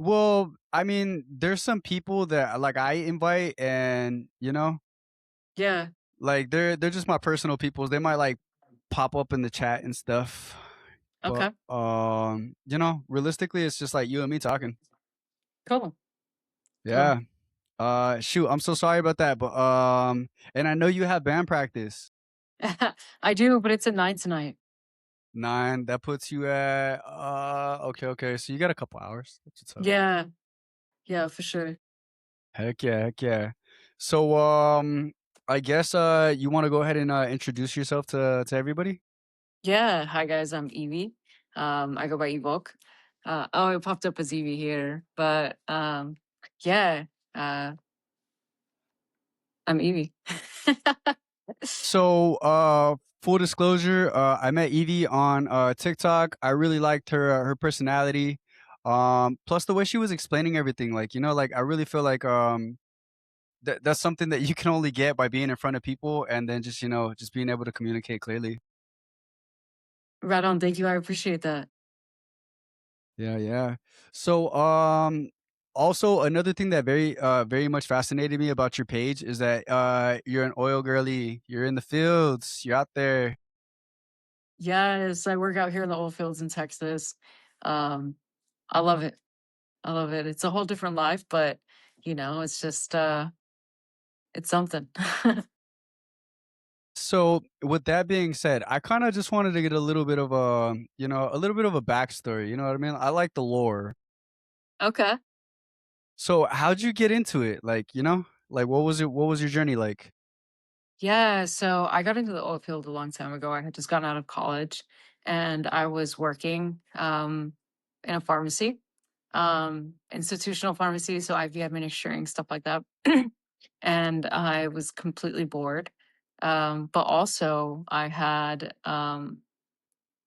Well, I mean, there's some people that like I invite, and Yeah. like they're just my personal peoples. They might like pop up in the chat and stuff, but Okay. realistically, it's just like you and me talking. Cool. Cool. Yeah. Shoot, I'm so sorry about that, but and I know you have band practice. I do, but it's at 9 tonight. 9, that puts you at okay. So you got a couple hours. That's what's up. Yeah. Yeah, for sure. Heck yeah, heck yeah. So I guess you want to go ahead and introduce yourself to everybody? Yeah. Hi guys, I'm Yvie. I go by Yvoq. Oh, it popped up as Yvie here, but yeah, uh, I'm Yvie. So full disclosure, I met Evie on TikTok. I really liked her personality. Plus the way she was explaining everything, like like I really feel like that's something that you can only get by being in front of people and then just just being able to communicate clearly. Right on. Thank you. I appreciate that. Yeah, yeah. So, also another thing that very much fascinated me about your page is that you're an oil girly. You're in the fields. You're out there. Yes, I work out here in the oil fields in Texas. Um, I love it. I love it. It's a whole different life, but it's just it's something. So, with that being said, I kind of just wanted to get a little bit of a little bit of a backstory. You know what I mean? I like the lore. Okay. So, how'd you get into it? Like, like what was it? What was your journey like? Yeah, so I got into the oil field a long time ago. I had just gotten out of college and I was working in a pharmacy, institutional pharmacy, so IV administering, stuff like that. And I was completely bored. But also I had I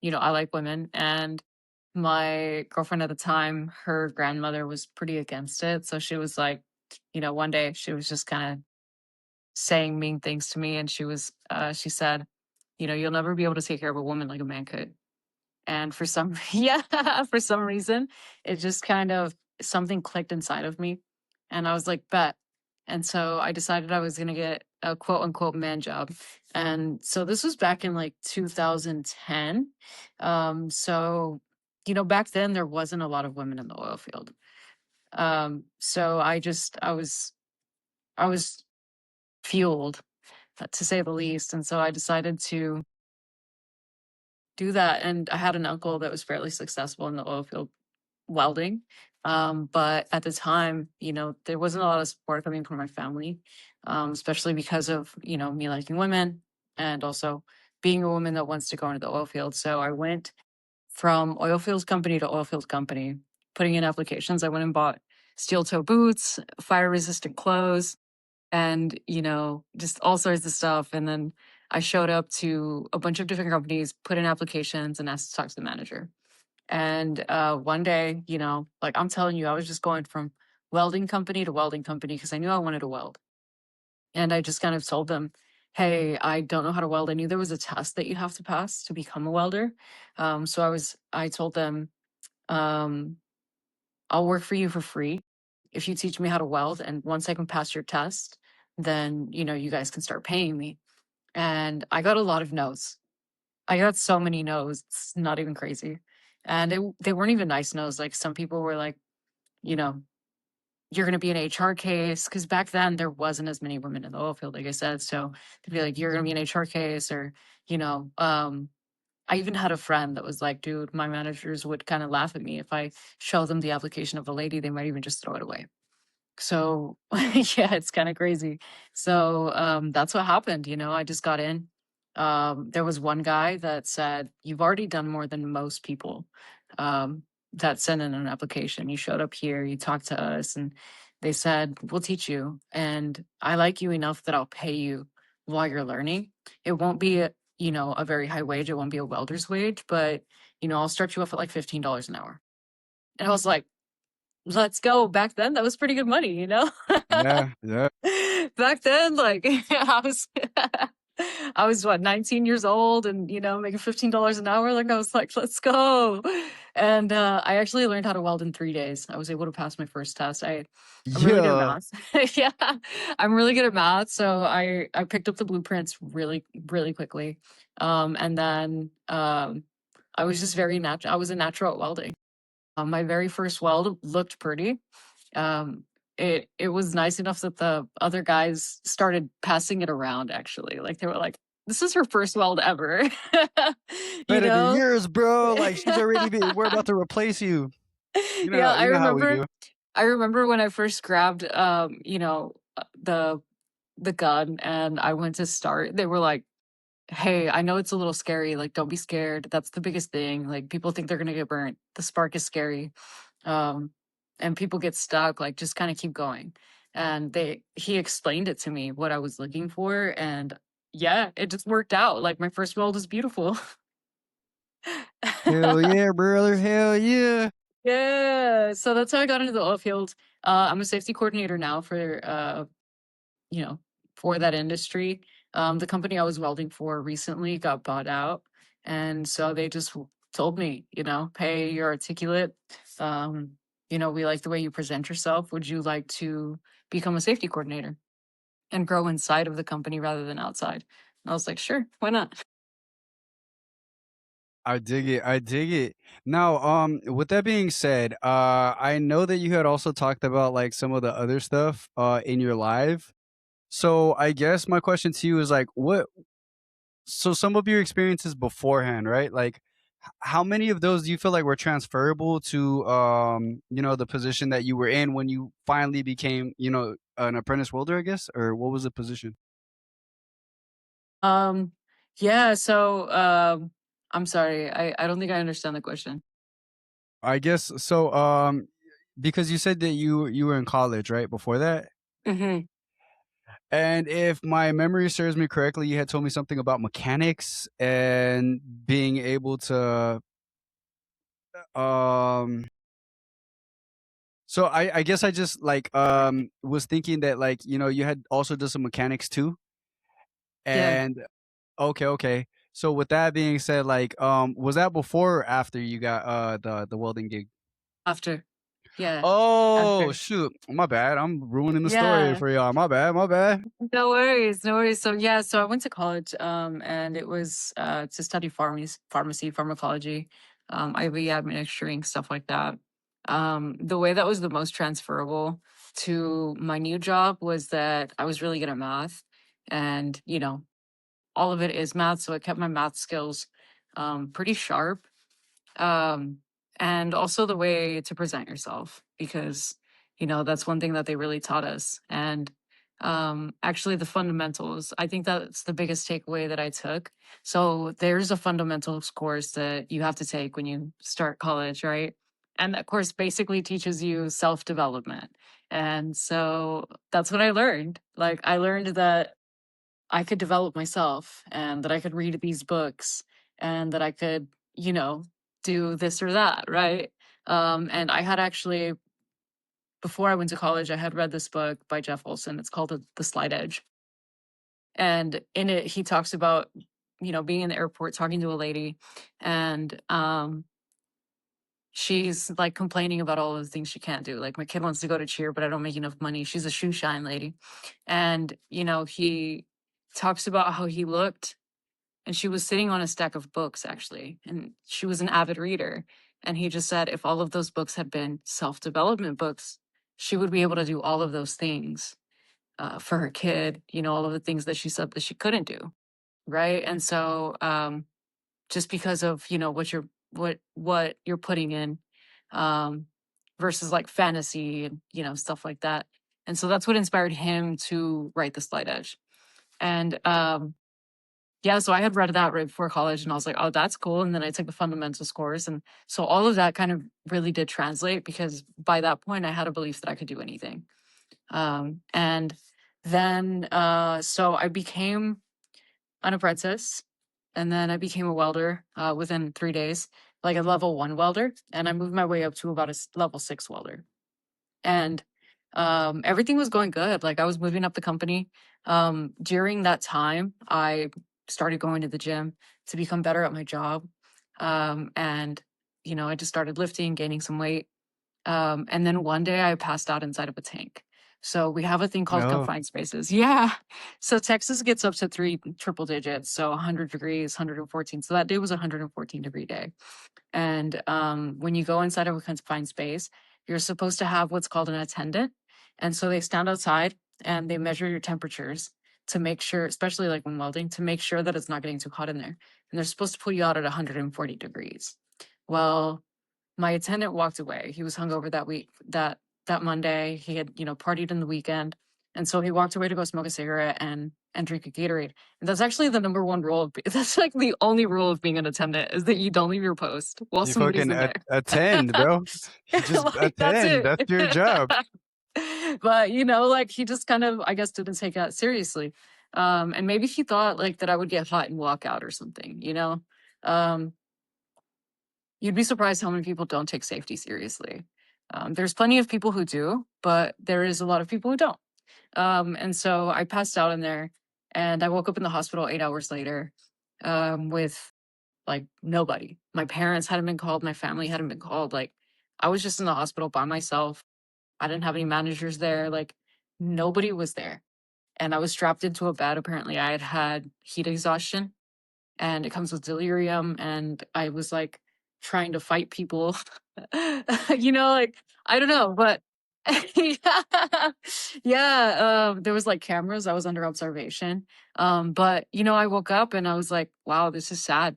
like women, and my girlfriend at the time, her grandmother was pretty against it. So she was like, one day she was just kind of saying mean things to me, and she said, "You'll never be able to take care of a woman like a man could." And for some yeah, for some reason, it just kind of something clicked inside of me, and I was like, "Bet." And so I decided I was gonna get a quote unquote man job. And so this was back in like 2010. So back then there wasn't a lot of women in the oil field. So I was fueled, to say the least. And so I decided to do that. And I had an uncle that was fairly successful in the oil field welding. But at the time, there wasn't a lot of support coming from my family, especially because of, me liking women and also being a woman that wants to go into the oil field. So I went from oil fields company to oil fields company, putting in applications. I went and bought steel toe boots, fire resistant clothes, and just all sorts of stuff. And then I showed up to a bunch of different companies, put in applications, and asked to talk to the manager. And one day, like I'm telling you, I was just going from welding company to welding company because I knew I wanted to weld. And I just kind of told them, hey, I don't know how to weld. I knew there was a test that you have to pass to become a welder. I told them, um, I'll work for you for free if you teach me how to weld. And once I can pass your test, then, you guys can start paying me. And I got a lot of no's. I got so many no's. It's not even crazy. And they weren't even nice no's. Like some people were like, you know, you're going to be an HR case. Cause back then there wasn't as many women in the oil field, like I said. So they'd be like, you're going to be an HR case, or, you know, um, I even had a friend that was like, dude, my managers would kind of laugh at me if I show them the application of a lady, they might even just throw it away. So yeah, it's kind of crazy. So that's what happened. I just got in. There was one guy that said, "You've already done more than most people that send in an application. You showed up here, you talked to us, and they said we'll teach you. And I like you enough that I'll pay you while you're learning. It won't be a very high wage. It won't be a welder's wage, but I'll start you off at like $15 an hour." And I was like, let's go. Back then, that was pretty good money. Yeah, yeah. Back then, like, I was I was what, 19 years old and, making $15 an hour. Like I was like, let's go. And I actually learned how to weld in 3 days. I was able to pass my first test. I'm really good at Yeah. math. Yeah, I'm really good at math. So I picked up the blueprints really, really quickly. And then I was just very natural. I was a natural at welding. My very first weld looked pretty. Um, it was nice enough that the other guys started passing it around, actually. Like, they were like, "This is her first weld ever." You Better than know? yours, bro. Like she's already we're about to replace you. Yeah, You know how we do. I remember when I first grabbed, the gun and I went to start, they were like, "Hey, I know it's a little scary, like, don't be scared. That's the biggest thing. Like, people think they're gonna get burnt. The spark is scary. Um, and people get stuck, like, just kinda keep going." And he explained it to me, what I was looking for, and yeah, it just worked out. Like, my first weld is beautiful. Hell yeah, brother. Hell yeah. Yeah, so that's how I got into the oil field. I'm a safety coordinator now you know, for that industry. The company I was welding for recently got bought out, and so they just told me, "Hey, you're articulate. Um, we like the way you present yourself. Would you like to become a safety coordinator and grow inside of the company rather than outside?" And I was like, "Sure, why not?" I dig it. I dig it. Now, with that being said, I know that you had also talked about like some of the other stuff in your life. So I guess my question to you is like, what? So some of your experiences beforehand, right? Like, how many of those do you feel like were transferable to, the position that you were in when you finally became, an apprentice welder? I guess, or what was the position? Um, yeah. So, I'm sorry. I don't think I understand the question. I guess so. Because you said that you were in college, right? Before that. Hmm. And if my memory serves me correctly, you had told me something about mechanics and being able to um so I guess I just like was thinking that like, you had also done some mechanics too. Yeah. And okay, okay. So with that being said, like was that before or after you got the welding gig? After. Yeah. Oh After. shoot. My bad. I'm ruining the story Yeah. for y'all. My bad, my bad. No worries, no worries. So yeah, so I went to college, and it was to study pharmacy, pharmacology, IV administering, stuff like that. The way that was the most transferable to my new job was that I was really good at math, and all of it is math, so it kept my math skills pretty sharp. um, and also the way to present yourself, because that's one thing that they really taught us. And actually, the fundamentals, I think that's the biggest takeaway that I took. So there's a fundamentals course that you have to take when you start college, right? And that course basically teaches you self development. And so that's what I learned. Like, I learned that I could develop myself and that I could read these books and that I could, do this or that, right? And I had actually, before I went to college, I had read this book by Jeff Olson. It's called The Slight Edge. And in it, he talks about, being in the airport talking to a lady, and she's like complaining about all of the things she can't do. Like, my kid wants to go to cheer, but I don't make enough money. She's a shoe shine lady. And, he talks about how he looked, and she was sitting on a stack of books, actually, and she was an avid reader. And he just said if all of those books had been self-development books, she would be able to do all of those things for her kid, all of the things that she said that she couldn't do, right? And so just because of what you're putting in, um, versus like fantasy and stuff like that. And so that's what inspired him to write The Slight Edge. And yeah, so I had read that right before college, and I was like, "Oh, that's cool." And then I took the fundamentals course, and so all of that kind of really did translate, because by that point I had a belief that I could do anything. And then so I became an apprentice, and then I became a welder within 3 days, like a level 1 welder, and I moved my way up to about a level 6 welder. And Everything was going good. Like I was moving up the company. During that time, I started going to the gym to become better at my job. And I just started lifting, gaining some weight. And then one day I passed out inside of a tank. So we have a thing called No. confined spaces. Yeah. So Texas gets up to three triple digits. So 100 degrees, 114. So that day was a 114-degree day. And when you go inside of a confined space, you're supposed to have what's called an attendant. And so they stand outside and they measure your temperatures to make sure, especially like when welding, to make sure that it's not getting too hot in there. And they're supposed to pull you out at 140 degrees. Well, my attendant walked away. He was hungover that week, that Monday. He had, partied in the weekend. And so he walked away to go smoke a cigarette and drink a Gatorade. And that's actually the number one rule. That's like the only rule of being an attendant is that you don't leave your post while You somebody's fucking in there. attend, bro. You just Like that's attend. it. That's your job. But like he just kind of, I guess, didn't take that seriously. And maybe he thought like that I would get hot and walk out or something. Um, You'd be surprised how many people don't take safety seriously. There's plenty of people who do, but there is a lot of people who don't. And so I passed out in there and I woke up in the hospital 8 hours later with like nobody. My parents hadn't been called. My family hadn't been called. Like I was just in the hospital by myself. I didn't have any managers there. Like nobody was there. And I was strapped into a bed. Apparently, I had heat exhaustion and it comes with delirium. And I was like trying to fight people, like I don't know, but yeah, yeah. There was like cameras. I was under observation. But I woke up and I was like, wow, this is sad.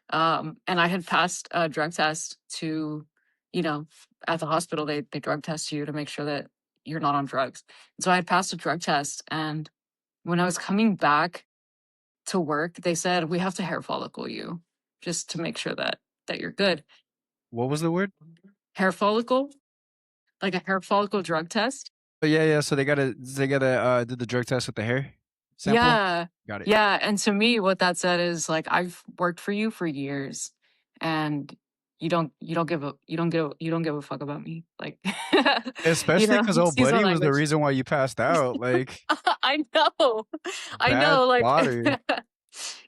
And I had passed a drug test to, you know, at the hospital, they drug test you to make sure that you're not on drugs. So I had passed a drug test. And when I was coming back to work, they said, we have to hair follicle you just to make sure that you're good. What was the word? Hair follicle, like a hair follicle drug test. But yeah. So they gotta do the drug test with the hair sample. Yeah. Got it. Yeah. And to me, what that said is like, I've worked for you for years and you don't give a fuck about me. Like, Especially because old excuse my buddy was the language. reason why you passed out. Like I know. I bad know, like spotter.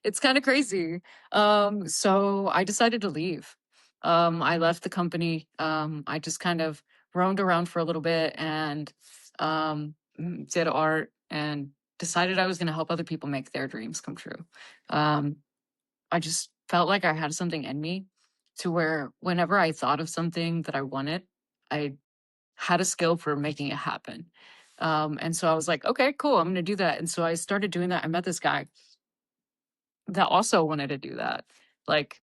it's kind of crazy. So I decided to leave. I left the company. I just kind of roamed around for a little bit and did art and decided I was going to help other people make their dreams come true. Um, I just felt like I had something in me to where whenever I thought of something that I wanted, I had a skill for making it happen. And so I was like, okay, cool, I'm going to do that. And so I started doing that. I met this guy that also wanted to do that. Like,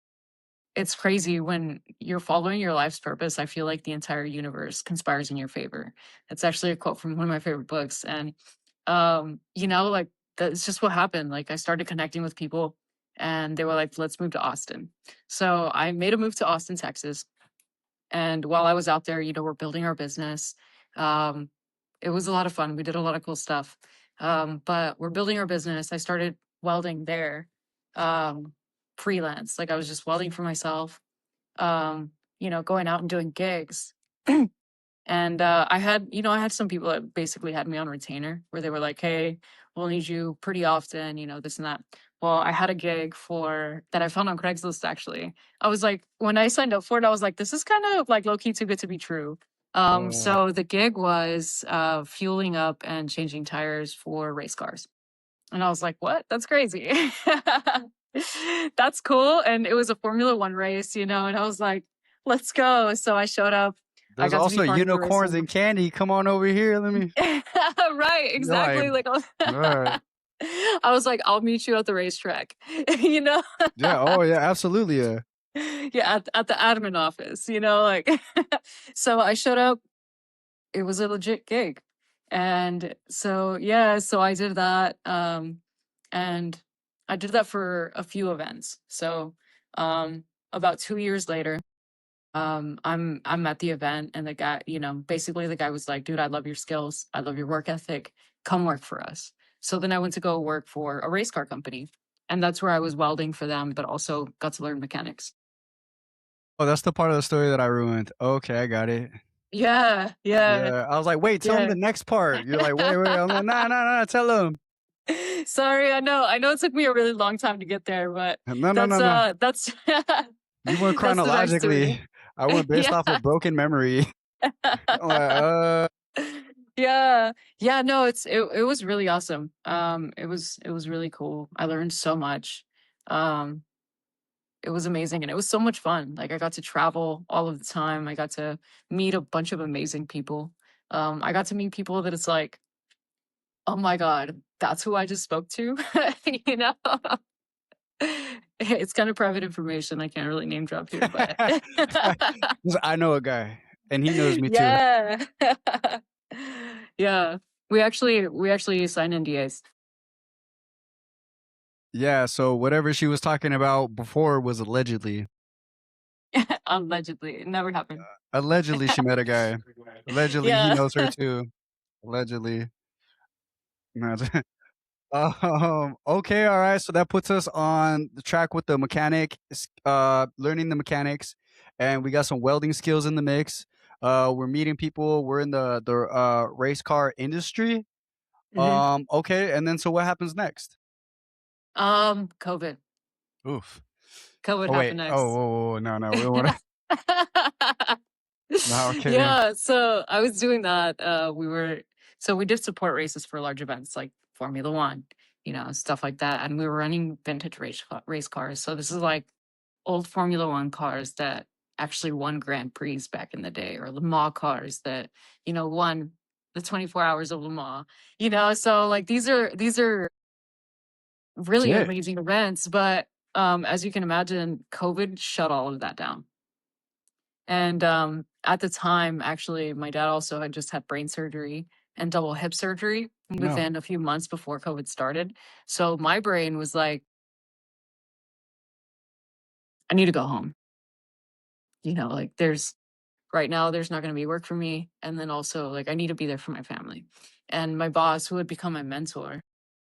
it's crazy when you're following your life's purpose. I feel like the entire universe conspires in your favor. That's actually a quote from one of my favorite books. And, like that's just what happened. Like, I started connecting with people and they were like, let's move to Austin. So I made a move to Austin, Texas. And while I was out there, we're building our business. Um, it was a lot of fun. We did a lot of cool stuff. But we're building our business. I started welding there, um, freelance. Like I was just welding for myself, going out and doing gigs. And I had some people that basically had me on retainer where they were like, hey, we'll need you pretty often, this and that. Well, I had a gig for that I found on Craigslist actually. I was like, when I signed up for it, I was like, this is kind of like low key too good to be true. Uh, So the gig was fueling up and changing tires for race cars. And I was like, what? That's crazy. That's cool. And it was a Formula One race, and I was like, let's go. So I showed up. I there's got to be also part of the race. unicorns and candy. Come on over here. Let me. Right, You're like, exactly. Like, all right. I was like, I'll meet you at the racetrack, you know? Yeah. Oh yeah. Absolutely. Yeah. Yeah, at the admin office, like. So I showed up. It was a legit gig. And so, yeah, so I did that. And I did that for a few events. So, about 2 years later, I'm at the event and the guy, basically the guy was like, dude, I love your skills. I love your work ethic. Come work for us. So then I went to go work for a race car company. And that's where I was welding for them, but also got to learn mechanics. Oh, that's the part of the story that I ruined. Okay, I got it. Yeah, yeah, Yeah, I was like, "Wait, tell him yeah. the next part." You're like, "Wait, wait." I'm like, "No, no, no, tell him." Sorry, I know it took me a really long time to get there, but No, no, no, no. that's You went that's the backstory. chronologically. I went based Yeah. off of broken memory. I'm like, Yeah. Yeah, no, it was really awesome. It was really cool. I learned so much. Um, it was amazing and it was so much fun. Like I got to travel all of the time. I got to meet a bunch of amazing people. I got to meet people that it's like, "Oh my god, that's who I just spoke to?" You know? It's kind of private information. I can't really name drop here, but I know a guy, and he knows me too. yeah. Yeah. We actually signed NDAs. Yeah, so whatever she was talking about before was allegedly. Allegedly. It never happened. Allegedly, she met a guy. Allegedly, he Yeah. knows her too. Allegedly. No, okay, all right. So that puts us on the track with the learning the mechanics, and we got some welding skills in the mix. We're meeting people. We're in the race car industry. Mhm. Okay, and then so what happens next? COVID. Oof. COVID Oh happened wait. Oh, next. whoa, whoa, whoa. No, no. We don't want to. No, okay. Yeah, so I was doing that. So we did support races for large events like Formula One, stuff like that. And we were running vintage race cars. So this is like old Formula One cars that actually won Grand Prix back in the day, or Le Mans cars that, won the 24 hours of Le Mans. So like these are really Shit. amazing events, but as you can imagine, COVID shut all of that down. And at the time, actually, my dad also had just had brain surgery and double hip surgery No. within a few months before COVID started. So my brain was like, I need to go home. Like right now, there's not going to be work for me. And then also, like, I need to be there for my family. And my boss, who had become my mentor.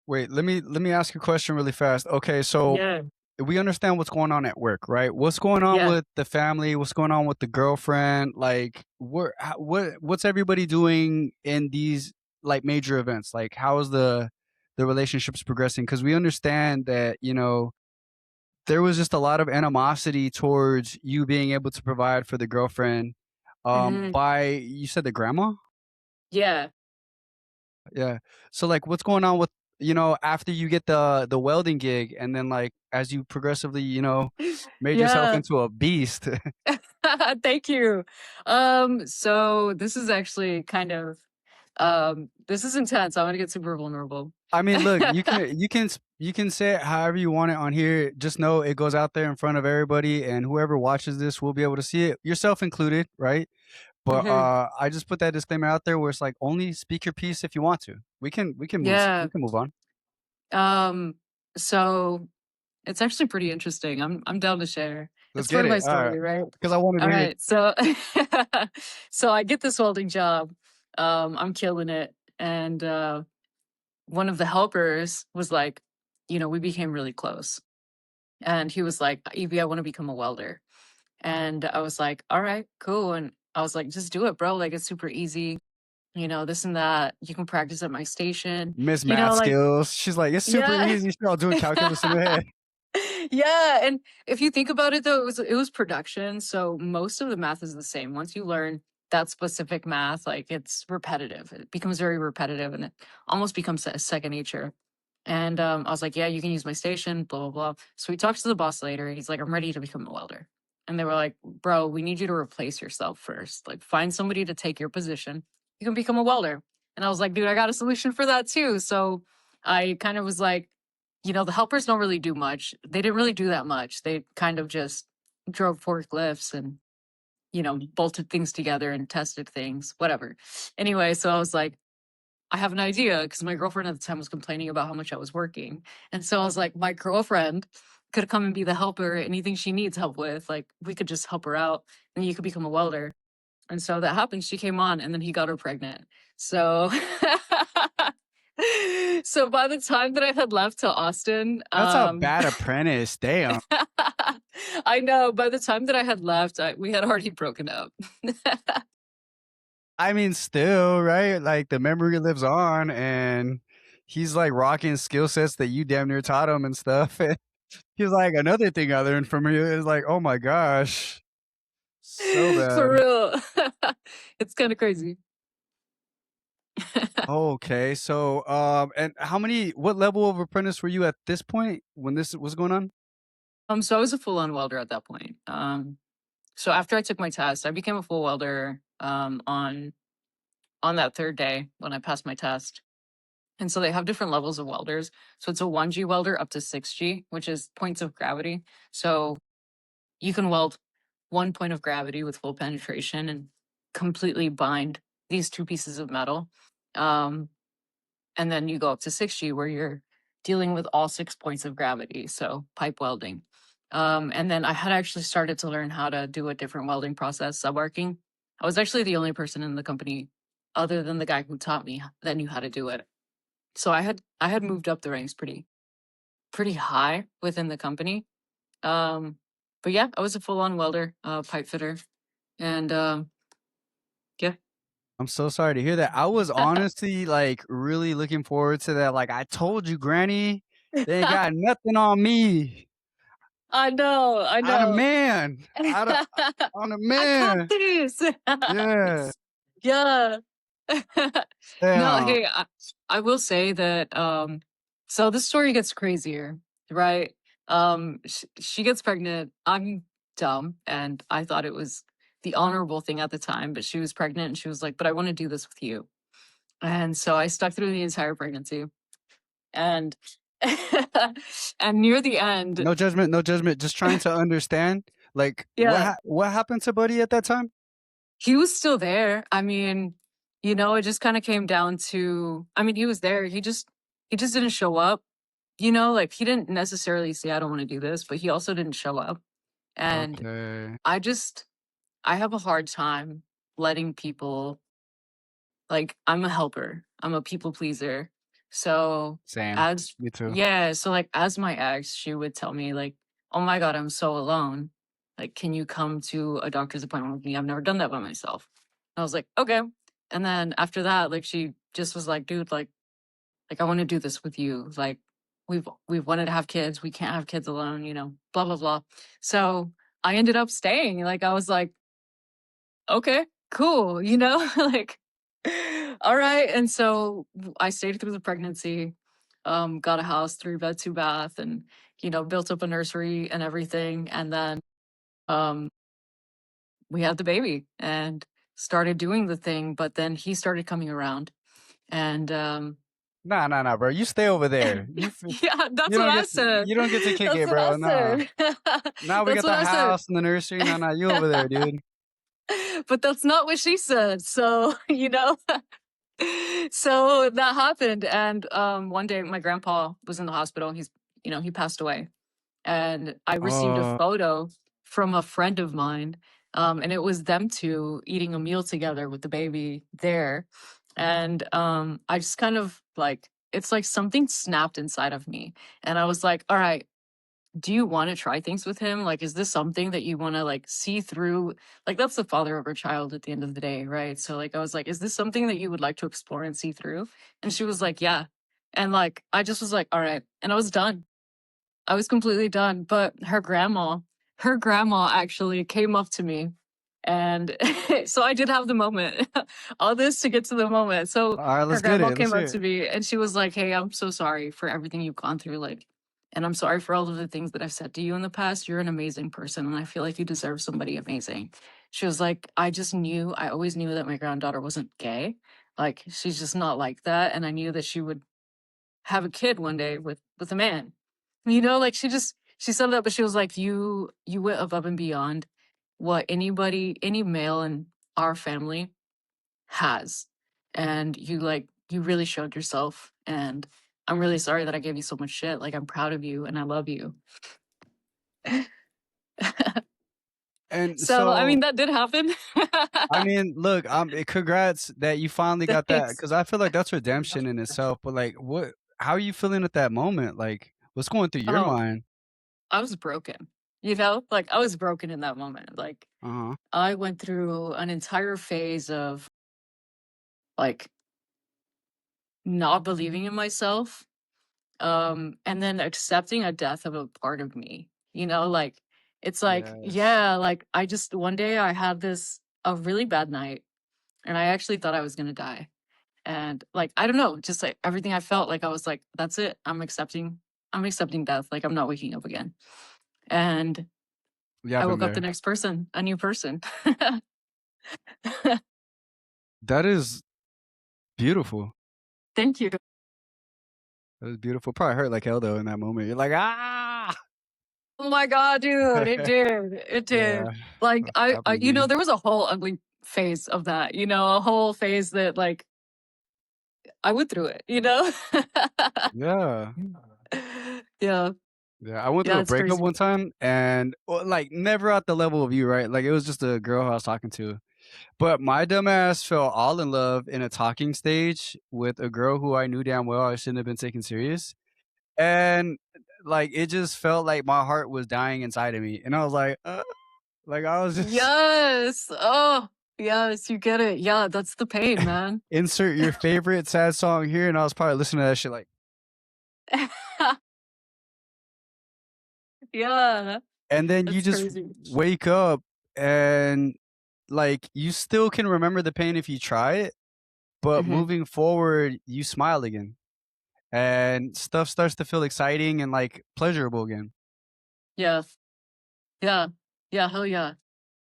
Wait. Let me ask you a question really fast. Okay, so Yeah. we understand what's going on at work, right? What's going on Yeah. with the family? What's going on with the girlfriend? Like, what's everybody doing in these like major events? Like, how is the relationships progressing? Because we understand that there was just a lot of animosity towards you being able to provide for the girlfriend. Hmm. By you said the grandma, Yeah. yeah. So like, what's going on with after you get the welding gig, and then like as you progressively made yourself Yeah. into a beast. Thank you. So this is actually this is intense. I'm gonna get super vulnerable. I mean, look, you can say it however you want it on here. Just know it goes out there in front of everybody, and whoever watches this will be able to see it, yourself included, right? But Mhm. I just put that disclaimer out there where it's like only speak your piece if you want to. We Yeah. can move on. Um, so it's actually pretty interesting. I'm down to share. Let's It's part get of my it. All right, story, right? because I wanted All to hear. right. So so I get this welding job. I'm killing it. And one of the helpers was like, we became really close. And he was like, Evie, I want to become a welder. And I was like, all right, cool. And I was like, just do it, bro. Like it's super easy, this and that. You can practice at my station. Miss Math Like, skills. She's like, it's super yeah. easy. She's all doing calculus in her head. Yeah, and if you think about it though, it was production, so most of the math is the same. Once you learn that specific math, like it's repetitive. It becomes very repetitive and it almost becomes a second nature. And I was like, yeah, you can use my station, blah, blah, blah. So we talked to the boss later. He's like, I'm ready to become a welder. And they were like, bro, we need you to replace yourself first. Like, find somebody to take your position. You can become a welder. And I was like, dude, I got a solution for that too. So I kind of was like, the helpers don't really do much. They didn't really do that much. They kind of just drove forklifts and, bolted things together and tested things, whatever. Anyway, so I was like, I have an idea because my girlfriend at the time was complaining about how much I was working. And so I was like, my girlfriend could come and be the helper. Anything she needs help with, like we could just help her out and you could become a welder. And so that happened. She came on and then he got her pregnant. So so by the time that I had left to Austin, That's a bad apprentice. Damn. I know by the time that I had left, we had already broken up. I mean, still, right? Like, the memory lives on, and he's, like, rocking skill sets that you damn near taught him and stuff, and he's like, "Another thing I learned from you is like, oh my gosh, so For bad." real. It's kinda crazy. Okay, so, and what level of apprentice were you at this point when this was going on? So I was a full-on welder at that point. So after I took my test, I became a full welder, on that 3rd day when I passed my test. And so they have different levels of welders. So it's a 1G welder up to 6G, which is points of gravity. So you can weld 1 point of gravity with full penetration and completely bind these 2 pieces of metal. Um, and then you go up to 6G where you're dealing with all 6 points of gravity, so pipe welding. And then I had actually started to learn how to do a different welding process, subarcing. I was actually the only person in the company other than the guy who taught me that knew how to do it. So I had moved up the ranks pretty high within the company. Um, but yeah, I was a full-on welder, pipe fitter, and yeah. I'm so sorry to hear that. I was honestly, like, really looking forward to that, like, "I told you, granny, they ain't got nothing on me. I know, I I'm a know. man. I'm a I got man." this. Yeah, Yeah. No, damn. hey, I will say that, so this story gets crazier, right? She gets pregnant. I'm dumb, and I thought it was the honorable thing at the time, but she was pregnant and she was like, "But I want to do this with you." And so I stuck through the entire pregnancy. And and near the end, No judgment, just trying to understand, like, yeah, what happened to Buddy at that time? he was still there. I mean, it just kind of came down to, I mean, he was there. He just didn't show up. Like he didn't necessarily say I don't want to do this, but he also didn't show up. And Okay. I just I have a hard time letting people, like, I'm a helper. I'm a people pleaser. So Same. as Me too. yeah, so like as my ex, she would tell me like, "Oh my god, I'm so alone. Like, can you come to a doctor's appointment with me? I've never done that by myself." I was like, "Okay." And then after that, like she just was like, "Dude, like I want to do this with you. Like we've wanted to have kids. We can't have kids alone, blah blah blah." So I ended up staying. Like I was like, "Okay, cool," like, all right. And so I stayed through the pregnancy, got a house, 3 bed, 2 bath, and, built up a nursery and everything. And then um, we had the baby and started doing the thing. But then he started coming around. And Nah, nah, nah, bro, you stay over there. yeah, that's what I said. You don't get to kick That's it, what I bro, nah. said. Now we That's got what the I said. house and the nursery, nah, nah, you over there, dude. But that's not what she said. So, so that happened. And one day my grandpa was in the hospital. He passed away. And I received a Oh, photo from a friend of mine. And it was them two eating a meal together with the baby there. And I just kind of like, it's like something snapped inside of me. And I was like, all right, do you want to try things with him? Like, is this something that you want to like see through? Like, that's the father of our child at the end of the day, right? So, like, I was like, is this something that you would like to explore and see through? And she was like, yeah. And like, I just was like, all right. And I was done. I was completely done. But her grandma actually came up to me. And so I did have the moment, all this to get to the moment. So alright, her let's get grandma it, let's came up hear to it. me and she was like, "Hey, I'm so sorry for everything you've gone through. Like, and I'm sorry for all of the things that I've said to you in the past. You're an amazing person. And I feel like you deserve somebody amazing." She was like, I always knew that my granddaughter wasn't gay. Like, she's just not like that. And I knew that she would have a kid one day with a man. Like she said that, but she was like, you went above and beyond what any male in our family has. And you really showed yourself. And I'm really sorry that I gave you so much shit. Like, I'm proud of you and I love you. And So, I so, mean, that did happen. I mean, look, congrats that you finally got that, Thanks. because I feel like that's redemption in itself, but, like, how are you feeling at that moment? Like, what's going through your Oh, mind? I was broken. Like I was broken in that moment. Like Uh-huh. I went through an entire phase of like not believing in myself, and then accepting a death of a part of me, like it's like, Yes. yeah, like I just one day I had this a really bad night and I actually thought I was gonna die. And like I don't know, just like everything I felt, like I was like, that's it. I'm accepting death. Like I'm not waking up again. And Yeah, I I've been woke up the there. next person, a new person. That is beautiful. Thank you. That is beautiful. Probably hurt like hell though in that moment. You're like, "Ah!" Oh my god, dude, it did. It Yeah. did. Like I, I believe you. there was a whole ugly phase of that, a whole phase that like I went through it. Yeah. Yeah. Yeah, I went through Yeah, a it's breakup crazy. one time and, well, like, never at the level of you, right? Like, it was just a girl who I was talking to. But my dumbass fell all in love in a talking stage with a girl who I knew damn well I shouldn't have been taking serious. And, like, it just felt like my heart was dying inside of me. And I was like, like, I was just Yes. Oh, yes, you get it. Yeah, that's the pain, man. insert your favorite sad song here. And I was probably listening to that shit like, Yeah, and then you that's just crazy. wake up and, like, you still can remember the pain if you try it. But Mhm. moving forward, you smile again, and stuff starts to feel exciting and, like, pleasurable again Yeah. Yeah. Yeah, hell yeah.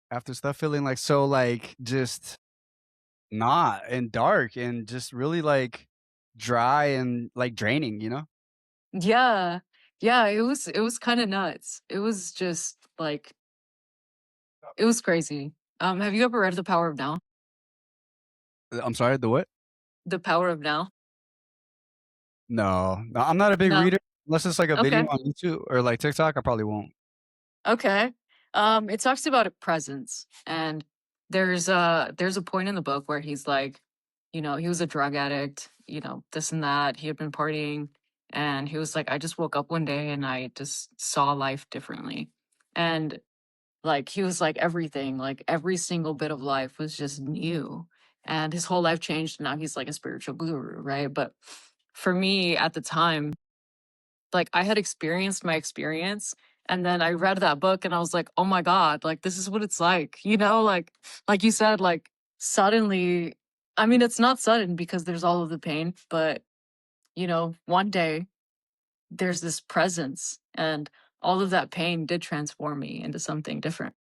after stuff feeling, like, so, like, just not and dark and just really, like, dry and, like, draining, you know? Yeah. Yeah, it was kinda nuts. It was just, like it was crazy. Have you ever read The Power of Now? I'm sorry, the what? The Power of Now? No. No, I'm not a big No? reader. Unless it's, like, a video Okay. on YouTube or, like, TikTok, I probably won't. Okay. It talks about a presence, and there's a point in the book where he's like, he was a drug addict, this and that. He had been partying, and he was like, I just woke up one day and I just saw life differently. And like he was like everything, like every single bit of life was just new. And his whole life changed. And now he's like a spiritual guru, right? But for me at the time, like I had experienced my experience and then I read that book and I was like, "Oh my god, like this is what it's like." Like you said, like suddenly, I mean it's not sudden because there's all of the pain, but one day there's this presence and all of that pain did transform me into something different.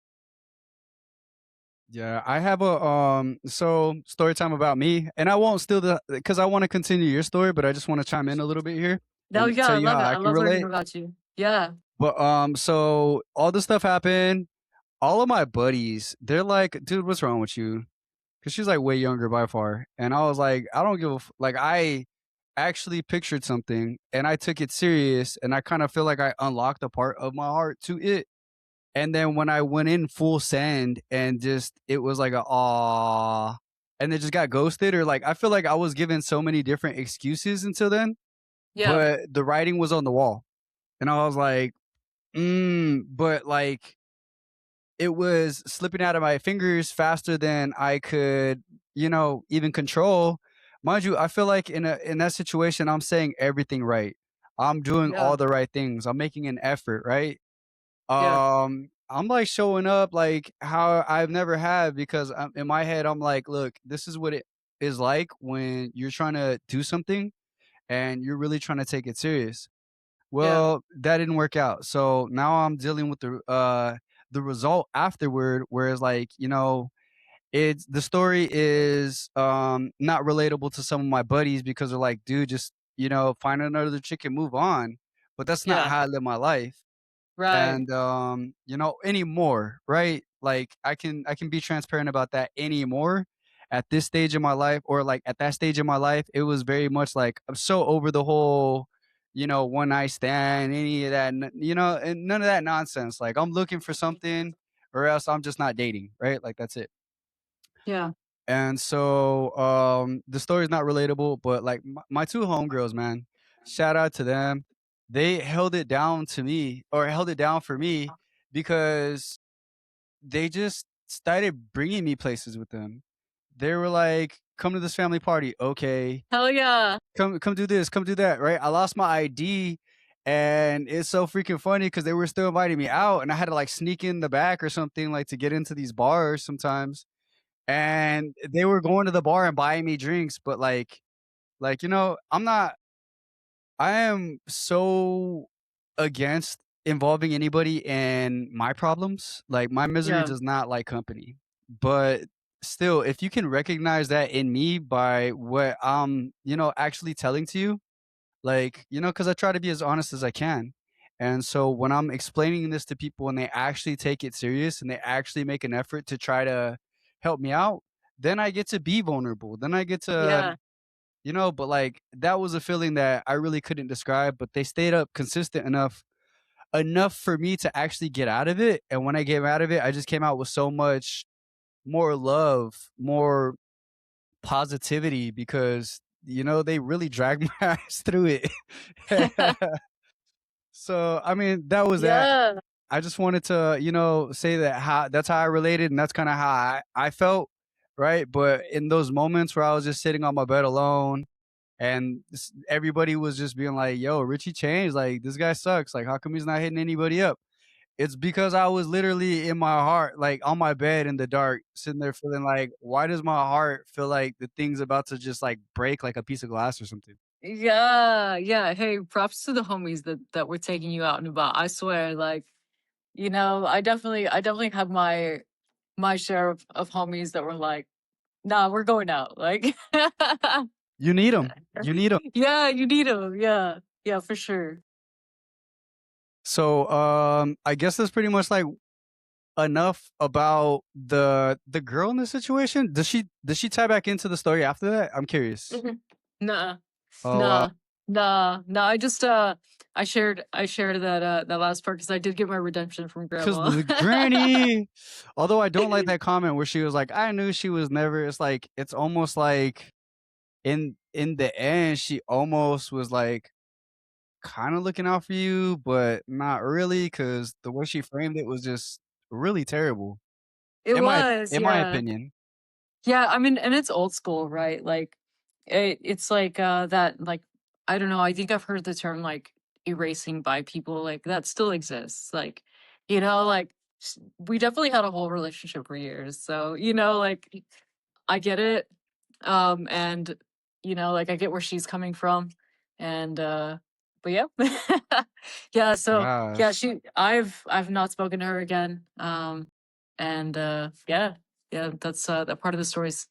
Yeah, I have a, so story time about me, and I won't steal the because I wanna continue your story, but I just wanna chime in a little bit here No, and yeah, tell I you love how it. I I can love learning relate. about you. Yeah. But, so all this stuff happened. All of my buddies, they're like, "Dude, what's wrong with you?" Because she's, like, way younger by far, and I was like, "I don't give a f" like, I actually pictured something, and I took it serious, and I kinda feel like I unlocked a part of my heart to it, and then when I went in full send and just it was like a, "Aw," and it just got ghosted or, like, I feel like I was given so many different excuses until then, Yeah. but the writing was on the wall, and I was like, but, like, it was slipping out of my fingers faster than I could, even control. Mind you, I feel like in that situation, I'm saying everything right. I'm doing Yeah. all the right things. I'm making an effort, right? Yeah. I'm like showing up like how I've never had because in my head, I'm like, look, this is what it is like when you're trying to do something and you're really trying to take it serious. Yeah. Well, that didn't work out. So now I'm dealing with the result afterward, whereas like, it's the story is not relatable to some of my buddies because they're like, dude, just, find another chick and move on. But that's not Yeah. how I live my life. Right. And anymore, right? Like I can be transparent about that anymore at this stage of my life or like at that stage of my life, it was very much like I'm so over the whole, one night stand, any of that, and none of that nonsense. Like I'm looking for something or else I'm just not dating, right? Like that's it. Yeah. And so the story's not relatable, but like my two homegirls, man, shout out to them. They held it down to me or held it down for me because they just started bringing me places with them. They were like come to this family party. Okay. Hell yeah. Come do this, come do that, right? I lost my ID, and it's so freaking funny because they were still inviting me out, and I had to, like, sneak in the back or something, like, to get into these bars sometimes, and they were going to the bar and buying me drinks, but, like, I am so against involving anybody in my problems. Like, my misery Yeah. does not like company. But still, if you can recognize that in me by what I'm, actually telling to you, like, because I try to be as honest as I can. And so when I'm explaining this to people and they actually take it serious and they actually make an effort to try to help me out, then I get to be vulnerable. Then I get to Yeah. but, like, that was a feeling that I really couldn't describe, but they stayed up consistent enough for me to actually get out of it, and when I came out of it, I just came out with so much more love, more positivity because, they really dragged my ass through it. So, I mean, that was that. Yeah. I just wanted to, say that how that's how I related, and that's kinda how I felt, right? But in those moments where I was just sitting on my bed alone and everybody was just being like, "Yo, Richie changed. Like, this guy sucks. Like, how come he's not hitting anybody up?" It's because I was literally in my heart, like on my bed in the dark, sitting there feeling like, why does my heart feel like the thing's about to just like break like a piece of glass or something? Yeah. Yeah. Hey, props to the homies that were taking you out and about. I swear, like, I definitely have my share of homies that were like, nah, we're going out. Like, You need them. You need them. yeah, you need them. Yeah. Yeah, for sure. So, I guess that's pretty much like enough about the girl in this situation. Does she tie back into the story after that? I'm curious. Mhm. Nah, Oh wow. nah, nah. I shared that last part because I did get my redemption from Cause grandma. the granny. Although I don't like that comment where she was like, "I knew she was never." It's like it's almost like in the end, she almost was like kind of looking out for you, but not really, because the way she framed it was just really terrible. It In my was, in my yeah. opinion. Yeah, I mean, and it's old school, right? Like, it's like, that, like, I don't know, I think I've heard the term, like, erasing by people, like, that still exists, like, like, we definitely had a whole relationship for years, so, like, I get it, and, like, I get where she's coming from, and, but yeah. Yeah, so, yeah, Gosh. I've not spoken to her again, and, yeah, yeah, that part of the story's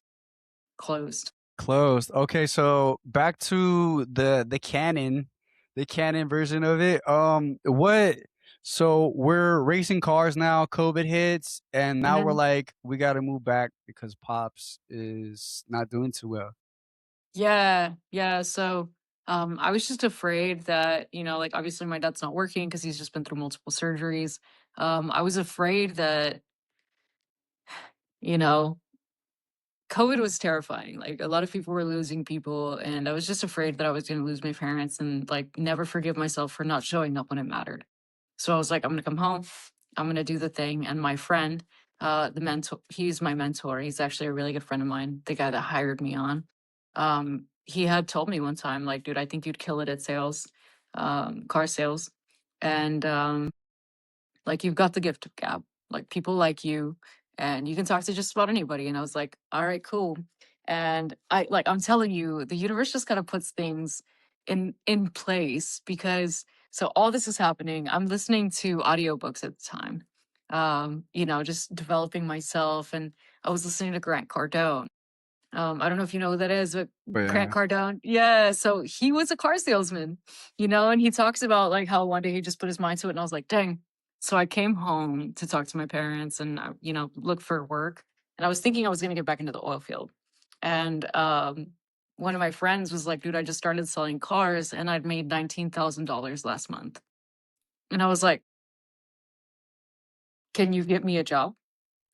closed. Closed. Okay, so back to the canon version of it. What so we're racing cars now, COVID hits, and now we're Mhm. like, we gotta move back because Pops is not doing too well. Yeah, yeah, so, I was just afraid that, like, obviously my dad's not working because he's just been through multiple surgeries. I was afraid that, you know COVID was terrifying. Like, a lot of people were losing people, and I was just afraid that I was gonna lose my parents and, like, never forgive myself for not showing up when it mattered. So I was like, "I'm gonna come home. I'm gonna do the thing." And my friend, the mentor he's my mentor. He's actually a really good friend of mine, the guy that hired me on. He had told me one time, like, "Dude, I think you'd kill it at sales, car sales." And, like, "You've got the gift of gab. Like, people like you, and you can talk to just about anybody." And I was like, "All right, cool." And I'm telling you, the universe just kind of puts things in place because so all this is happening. I'm listening to audiobooks at the time. Just developing myself, and I was listening to Grant Cardone. I don't know if you know who that is, but But Grant yeah. Cardone. Yeah, so he was a car salesman, and he talks about like how one day he just put his mind to it, and I was like, dang. So I came home to talk to my parents and look for work, and I was thinking I was going to get back into the oil field, and one of my friends was like, dude, I just started selling cars, and I'd made $19,000 last month, and I was like, can you get me a job?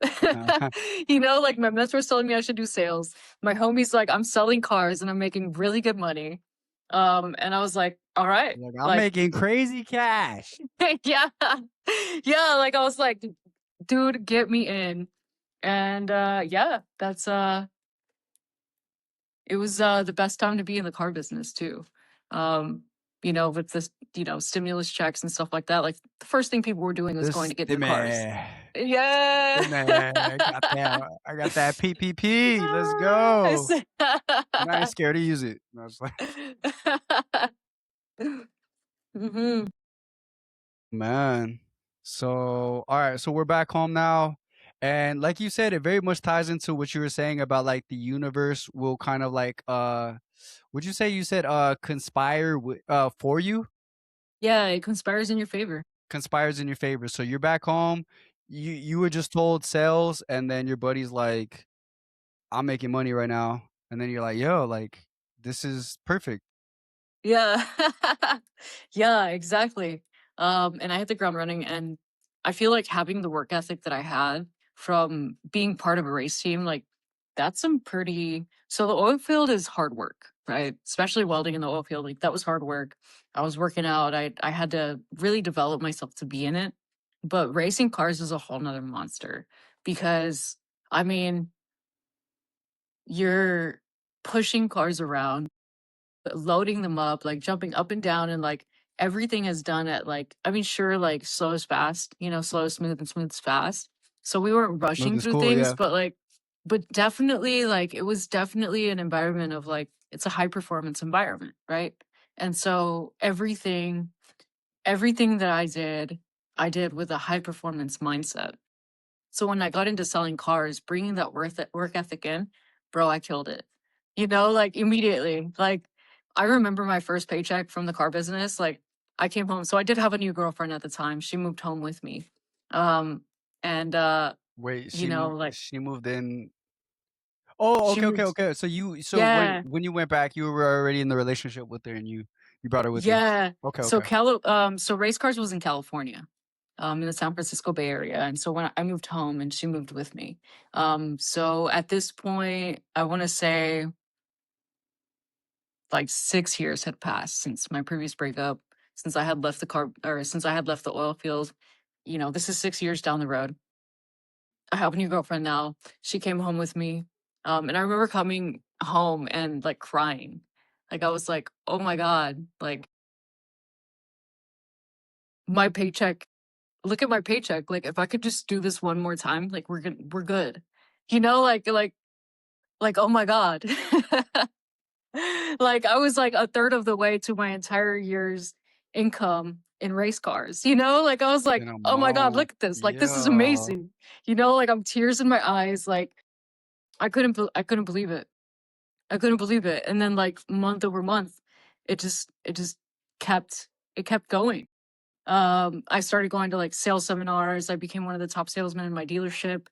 Like my mentor's telling me I should do sales. My homie's like, I'm selling cars and I'm making really good money. And I was like, all right, Like, I'm like, making crazy cash. yeah, yeah. Like I was like, dude, get me in. And yeah, It was, the best time to be in the car business too. Um, with this, stimulus checks and stuff like that, like, the first thing people were doing was going This to get the into cars. man. Yeah. The man. I got that PPP. Let's Yes. go. And I ain't scared to use it. I was like, Mhm. man. So, all right. So we're back home now. And like you said, it very much ties into what you were saying about like the universe will kind of like would you said conspire for you? Yeah, it conspires in your favor. Conspires in your favor. So you're back home. You were just told sales, and then your buddy's like, I'm making money right now. And then you're like, yo, like this is perfect. Yeah. Yeah, exactly. And I hit the ground running, and I feel like having the work ethic that I had from being part of a race team, like that's some pretty so the oil field is hard work, right? Especially welding in the oil field, like that was hard work. I was working out. I had to really develop myself to be in it. But racing cars is a whole nother monster because I mean, you're pushing cars around, loading them up, like jumping up and down, and like everything is done at like, I mean, sure, like slow is fast, slow is smooth and smooth is fast. So we weren't Smooth rushing is through cool, things, yeah. but definitely like it was definitely an environment of like, it's a high performance environment, right? And so everything that I did with a high performance mindset. So when I got into selling cars, bringing that work ethic in, bro, I killed it. Like immediately. Like I remember my first paycheck from the car business. Like I came home. So I did have a new girlfriend at the time. She moved home with me. Um, and Wait, like she moved in. Oh, she okay, okay, moved. okay. So Yeah. when you went back, you were already in the relationship with her, and you brought her with you. Yeah. Okay, So okay. so race cars was in California, in the San Francisco Bay Area. And so when I moved home and she moved with me. So at this point, I want to say like 6 years had passed since my previous breakup, since I had left the car or since I had left the oil field. This is 6 years down the road. I have a new girlfriend now. She came home with me. And I remember coming home and like crying. Like I was like, oh my God, like my paycheck, look at my paycheck. Like if I could just do this one more time, like we're good. Like oh my God. Like I was like a third of the way to my entire year's income in race cars. Like I was like, In a "Oh my god, month. look at this. Like this is Yeah. amazing." Like I'm tears in my eyes. Like I couldn't believe it. I couldn't believe it. And then like month over month, it just kept it kept going. I started going to like sales seminars. I became one of the top salesmen in my dealership.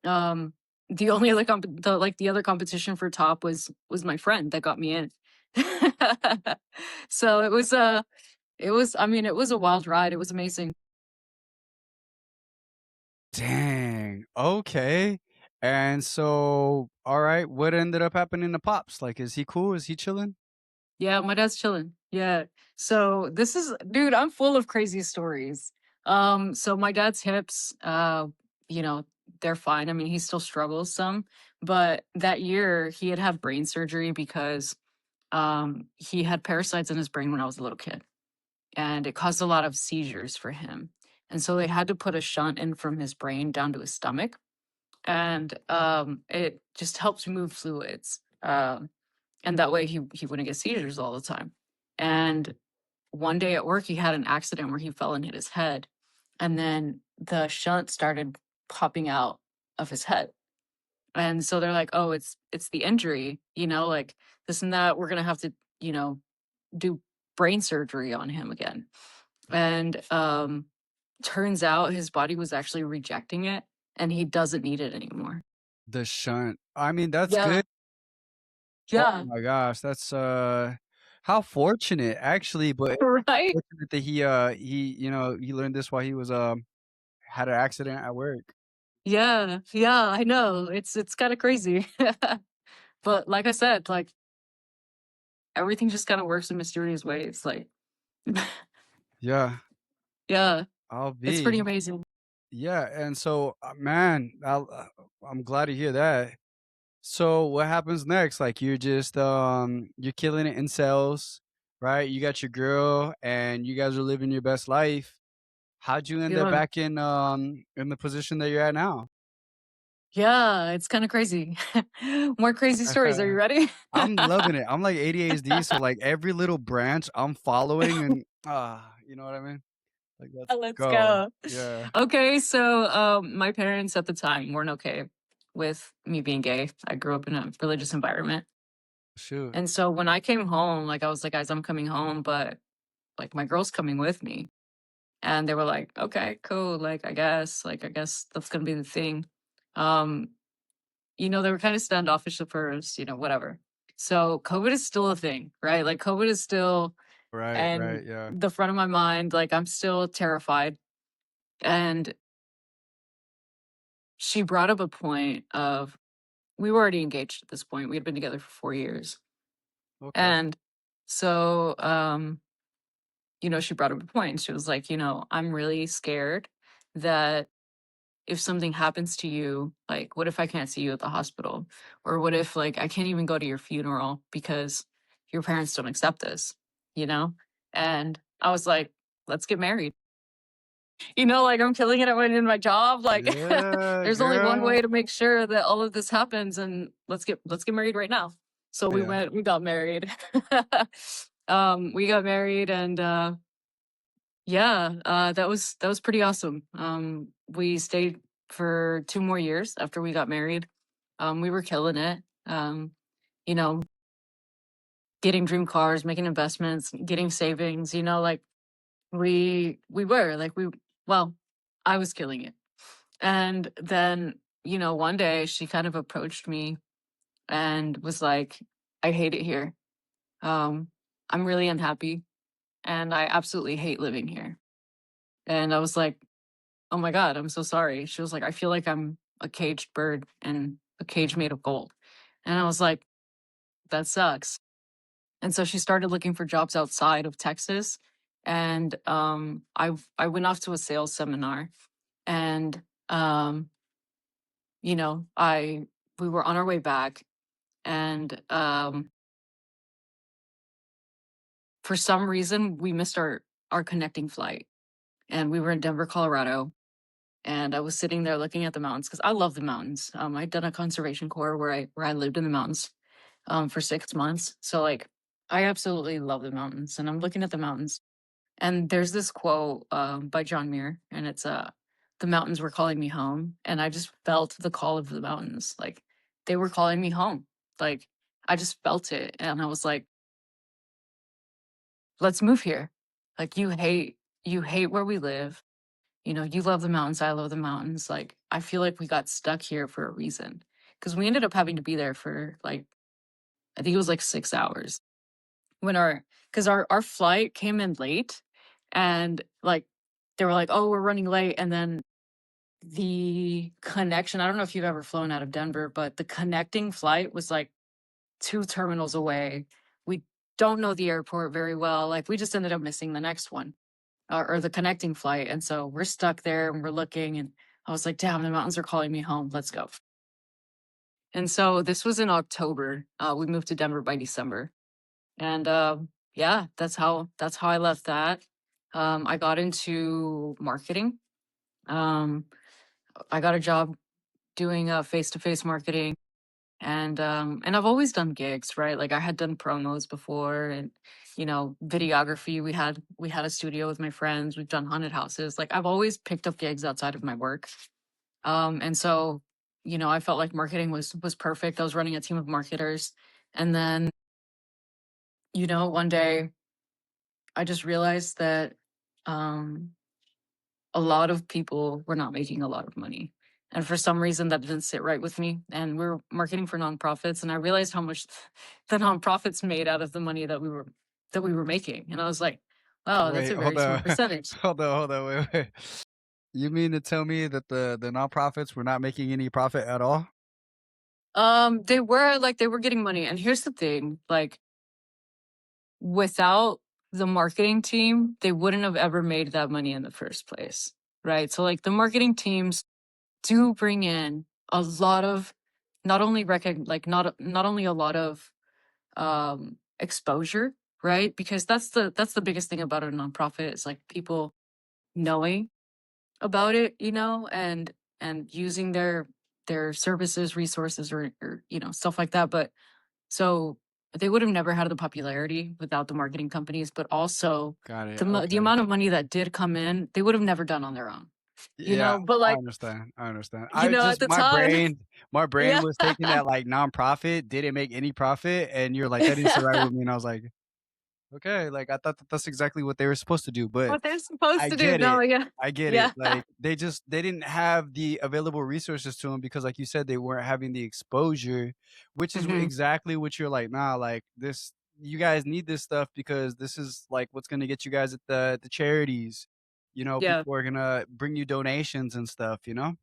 Um, the only other the other competition for top was my friend that got me in. So I mean, it was a wild ride. It was amazing. Dang. Okay. And so, all right, what ended up happening to Pops? Like, is he cool? Is he chilling? Yeah, my dad's chilling. Yeah. So this is dude, I'm full of crazy stories. So my dad's hips, you know, they're fine. I mean, he still struggles some, but that year he had brain surgery because he had parasites in his brain when I was a little kid, and it caused a lot of seizures for him. And so they had to put a shunt in from his brain down to his stomach, and it just helps move fluids. And that way he wouldn't get seizures all the time. And one day at work, he had an accident where he fell and hit his head, and then the shunt started popping out of his head. And so they're like, "Oh, it's the injury, like this and that. We're gonna have to, you know, do brain surgery on him again." And turns out his body was actually rejecting it, and he doesn't need it anymore. The shunt. I mean, that's Yeah, good. Oh yeah, my gosh, that's how fortunate actually, but right. fortunate that he learned this while he was had an accident at work. Yeah, yeah, I know. It's kind of crazy. But like I said, like everything just kind of works in mysterious ways. Like, Yeah, yeah, I'll it's pretty be. amazing. Yeah, and so man, I'm glad to hear that. So what happens next? Like you're just you're killing it in sales, right? You got your girl and you guys are living your best life. How'd you end up Yeah. back in the position that you're at now? Yeah, it's kinda crazy. More crazy stories. Are you ready? I'm loving it. I'm like ADHD, so like every little branch I'm following and you know what I mean? Like let's Let's go. go. Yeah. Okay, so, my parents at the time weren't okay with me being gay. I grew up in a religious environment, Shoot. and so when I came home, like, I was like, "Guys, I'm coming home, but, like, my girl's coming with me." And they were like, "Okay, cool, like, I guess that's gonna be the thing." Um, they were kinda standoffish at first, whatever. So, COVID is still a thing, right? Like, COVID is still Right, and right, yeah. the front of my mind, like, I'm still terrified, and she brought up a point of we were already engaged at this point, we had been together for 4 years, Okay. and so, she brought up a point, she was like, "I'm really scared that if something happens to you, like, what if I can't see you at the hospital? Or what if, like, I can't even go to your funeral because your parents don't accept this?" You know? And I was like, "Let's get married." Like, I'm killing it in my job, like, Yeah, there's only one girl. way to make sure that all of this happens, and let's get married right now. So Yeah. we got married. We got married and, yeah, that was pretty awesome. We stayed for 2 more years after we got married. We were killing it. You know, getting dream cars, making investments, getting savings, like we were like we well, I was killing it. And then, one day she kind of approached me and was like, "I hate it here. Um, I'm really unhappy and I absolutely hate living here." And I was like, "Oh my god, I'm so sorry." She was like, "I feel like I'm a caged bird in a cage made of gold." And I was like, "That sucks." And so she started looking for jobs outside of Texas. And I went off to a sales seminar and um, I we were on our way back and for some reason we missed our connecting flight. And we were in Denver, Colorado. And I was sitting there looking at the mountains because I love the mountains. I'd done a conservation corps where I lived in the mountains for 6 months. So like I absolutely love the mountains. And I'm looking at the mountains. And there's this quote by John Muir, and it's the mountains were calling me home. And I just felt the call of the mountains. Like they were calling me home. Like I just felt it. And I was like, let's move here. Like you hate where we live. You love the mountains, I love the mountains. Like, I feel like we got stuck here for a reason. Because we ended up having to be there for like, I think it was like 6 hours. When because our flight came in late and like, they were like, "Oh, we're running late." And then the connection, I don't know if you've ever flown out of Denver, but the connecting flight was like 2 terminals away. We don't know the airport very well. Like, we just ended up missing the next one or the connecting flight. And so we're stuck there and we're looking. And I was like, damn, the mountains are calling me home. Let's go. And so this was in October. We moved to Denver by December. And yeah, that's how I left that. I got into marketing. Um, I got a job doing face to face marketing. And I've always done gigs, right? Like I had done promos before and videography. We had a studio with my friends. We've done haunted houses. Like I've always picked up gigs outside of my work. And so, I felt like marketing was perfect. I was running a team of marketers. And then, one day I just realized that um a lot of people were not making a lot of money. And for some reason that didn't sit right with me. And we are marketing for nonprofits and I realized how much the nonprofits made out of the money that we were making. And I was like, wow, that's Wait, a hold very small on. percentage. Hold on, wait, wait. You mean to tell me that the nonprofits were not making any profit at all? They were getting money. And here's the thing, like without the marketing team, they wouldn't have ever made that money in the first place. Right. So like the marketing teams do bring in a lot of not only not only a lot of exposure, right? Because that's the biggest thing about a nonprofit is like people knowing about it, and using their services, resources, or stuff like that. But so they would have never had the popularity without the marketing companies, but also Got it. the Okay. amount of money that did come in, they would have never done on their own. Yeah, But I like, understand, I understand. I at just the time, my brain yeah. was thinking that, like, nonprofit didn't make any profit, and you're like, "That didn't sit right with me," and I was like, "Okay," like, I thought that that's exactly what they were supposed to do, but What they're supposed I to do. get No, it. yeah. I get it. Yeah. Like, they didn't have the available resources to them because, like you said, they weren't having the exposure, which is Hmm. exactly what you're like, "Nah, like, this you guys need this stuff because this is, like, what's gonna get you guys at the charities." You know, Yeah. people are gonna bring you donations and stuff, you know?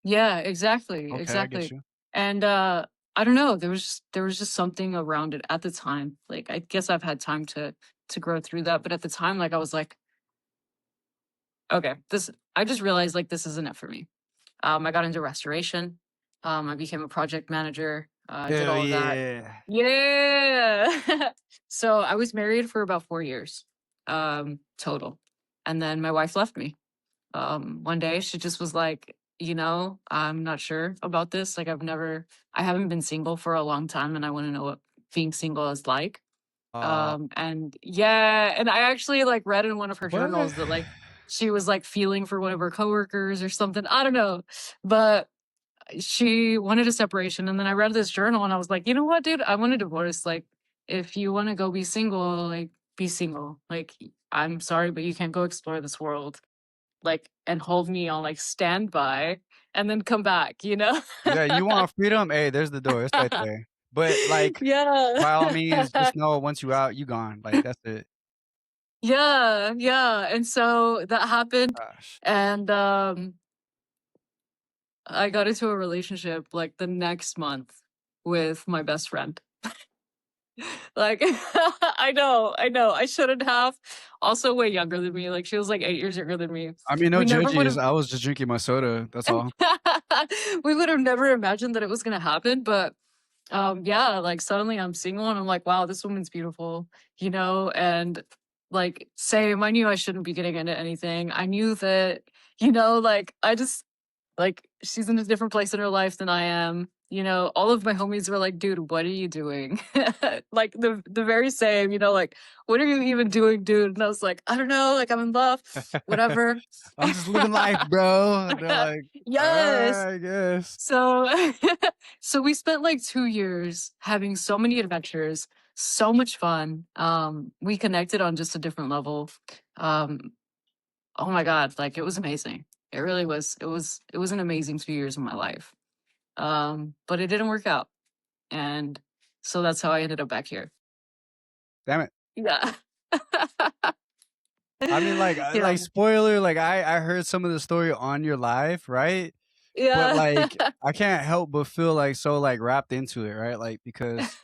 Yeah, exactly, Okay, I get exactly. you. And I don't know, there was just something around it at the time. Like I guess I've had time to grow through that, but at the time like I was like, okay, this I just realized like this isn't it for me. I got into restoration. I became a project manager. Did Hell all of that. yeah. Yeah. So I was married for about 4 years total. And then my wife left me. One day she just was like, I'm not sure about this. Like I haven't been single for a long time and I want to know what being single is like. And yeah, and I actually like read in one of her What? journals that like she was like feeling for one of her coworkers or something. I don't know. But she wanted a separation. And then I read this journal and I was like, you know what, dude, I want a divorce. Like, if you want to go be single, like be single. Like, I'm sorry, but you can't go explore this world like and hold me on like standby and then come back. Yeah, you want freedom? Hey, there's the door, it's right there. But, like, Yeah. by all means, just know once you out, you gone, like, that's it. Yeah, yeah. And so that happened. Gosh. And I got into a relationship like the next month with my best friend. Like I know. I shouldn't have. Also way younger than me. Like she was like 8 years younger than me. I mean, no We never would judges, have I was just drinking my soda, that's all. we would have never imagined that it was gonna happen, but yeah, like suddenly I'm single and I'm like, wow, this woman's beautiful, and like same, I knew I shouldn't be getting into anything. I knew that, like I just like she's in a different place in her life than I am. All of my homies were like, dude, what are you doing? Like the very same, like, what are you even doing, dude? And I was like, I don't know, like I'm in love, whatever. I'm just living life, bro. They're like, Yes. I guess." So so we spent like 2 years having so many adventures, so much fun. We connected on just a different level. Um, oh my God, like it was amazing. It really was. It was an amazing 2 years of my life. But it didn't work out. And so that's how I ended up back here. Damn it. Yeah. I mean, Yeah. spoiler, like, I heard some of the story on your live, right? But, Yeah. like, I can't help but feel, like, so, like, wrapped into it, right? Like, because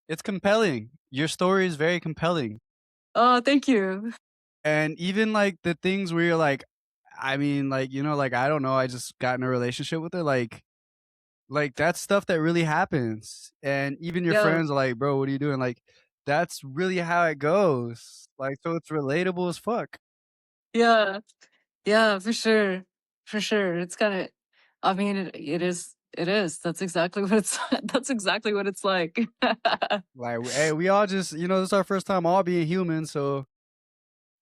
it's compelling. Your story is very compelling. Oh, thank you. And even, like, the things where you're like, I mean, like, like, I don't know, I just got in a relationship with her, like, that's stuff that really happens, and even your Yeah. friends are like, "Bro, what are you doing?" Like, that's really how it goes. Like, so it's relatable as fuck. Yeah. Yeah, for sure. For sure. It's kinda I mean, it is. That's exactly what it's that's exactly what it's like. Like, hey, we all just this is our first time all being human, so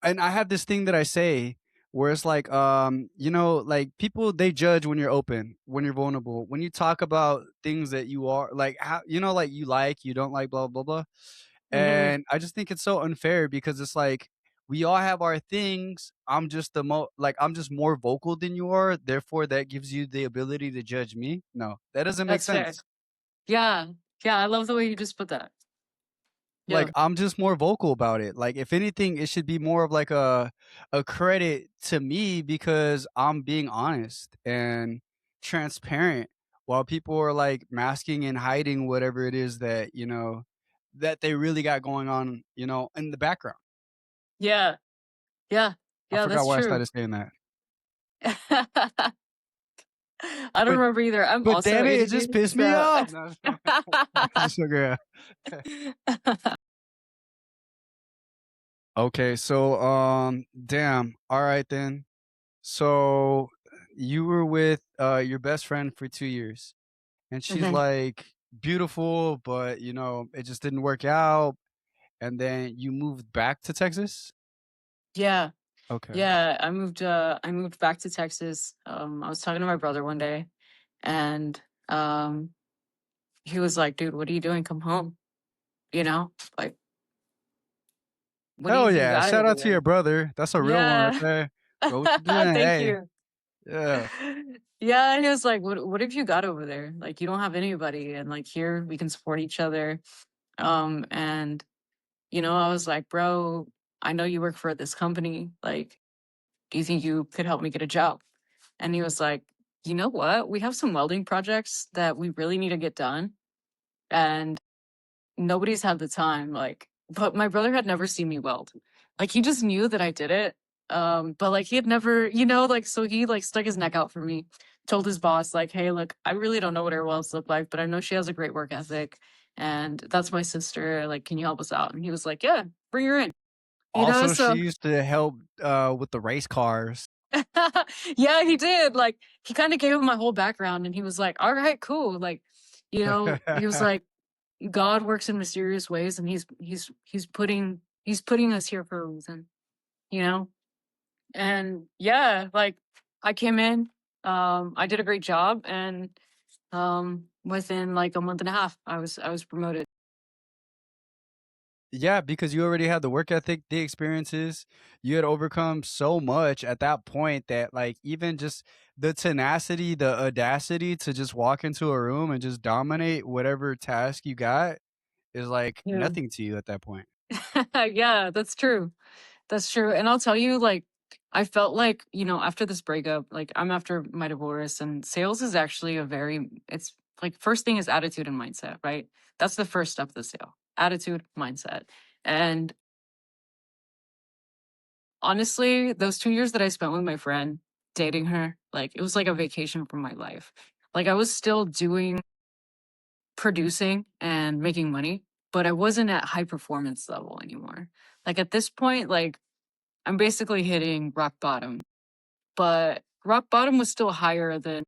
and I have this thing that I say where it's like, like people they judge when you're open, when you're vulnerable, when you talk about things that you are like, how like you don't like, blah blah blah. Mhm. And I just think it's so unfair because it's like we all have our things. I'm just more vocal than you are, therefore that gives you the ability to judge me. No, that doesn't make That's fair. sense. Yeah. Yeah, I love the way you just put that. Like, Yeah. I'm just more vocal about it. Like, if anything, it should be more of like a credit to me because I'm being honest and transparent while people are like masking and hiding whatever it is that, that they really got going on, in the background. Yeah. Yeah. I Yeah, forgot that's why I true. started saying that. I don't But remember either. I'm but also damn it, it ADD, just pissed me so off. No, just sugar. Okay, so damn. All right then. So you were with your best friend for 2 years and she's Mhm. like beautiful, but you know, it just didn't work out and then you moved back to Texas? Yeah. Okay. Yeah, I moved back to Texas. I was talking to my brother one day and um he was like, "Dude, what are you doing? Come home." You know? Like, what do you Hell think you yeah. got Shout over out to there? your brother. That's a real one right Yeah. there. Bro, what you doing? Thank Hey. you. Yeah. Yeah, and he was like, what have you got over there? Like, you don't have anybody, and like here we can support each other." And I was like, "Bro, I know you work for this company. Like, do you think you could help me get a job?" And he was like, "You know what? We have some welding projects that we really need to get done, and nobody's had the time." Like, but my brother had never seen me weld. Like, he just knew that I did it. But like he had never, like, so he like stuck his neck out for me, told his boss, like, "Hey, look, I really don't know what her welds look like, but I know she has a great work ethic. And that's my sister. Like, can you help us out?" And he was like, "Yeah, bring her in." Also, she So used to help with the race cars. yeah, he did. Like, he kind of gave him my whole background and he was like, "All right, cool." Like, he was like, God works in mysterious ways and he's putting us here for a reason, you know? And yeah, like I came in, I did a great job and within like a month and a half I was promoted. Yeah, because you already had the work ethic, the experiences. You had overcome so much at that point that, like, even just the tenacity, the audacity to just walk into a room and just dominate whatever task you got is like Yeah. nothing to you at that point. Yeah, that's true. That's true. And I'll tell you, like, I felt like, after this breakup, like I'm after my divorce and sales is actually it's like first thing is attitude and mindset, right? That's the first step of the sale. Attitude, mindset. And honestly, those 2 years that I spent with my friend, dating her, like it was like a vacation from my life. Like I was still producing and making money, but I wasn't at high performance level anymore. Like at this point, like I'm basically hitting rock bottom, but rock bottom was still higher than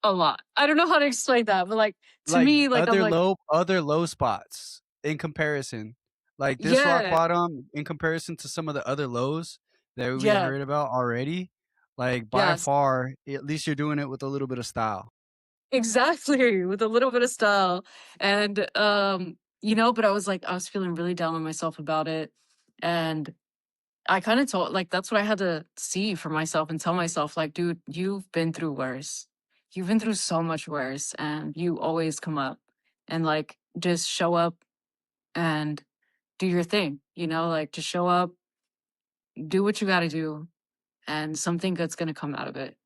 a lot. I don't know how to explain that, but like to Like me, like I'm like, other low spots in comparison. Like this rock yeah, bottom in comparison to some of the other lows that we yeah, heard about already, like by yes, far, at least you're doing it with a little bit of style. exactly, with a little bit of style. And but I was feeling really down on myself about it. And I kind of told like that's what I had to see for myself and tell myself, like, dude, you've been through worse. You've been through so much worse and you always come up and like just show up and do your thing, like just show up, do what you gotta do, and something good's gonna come out of it.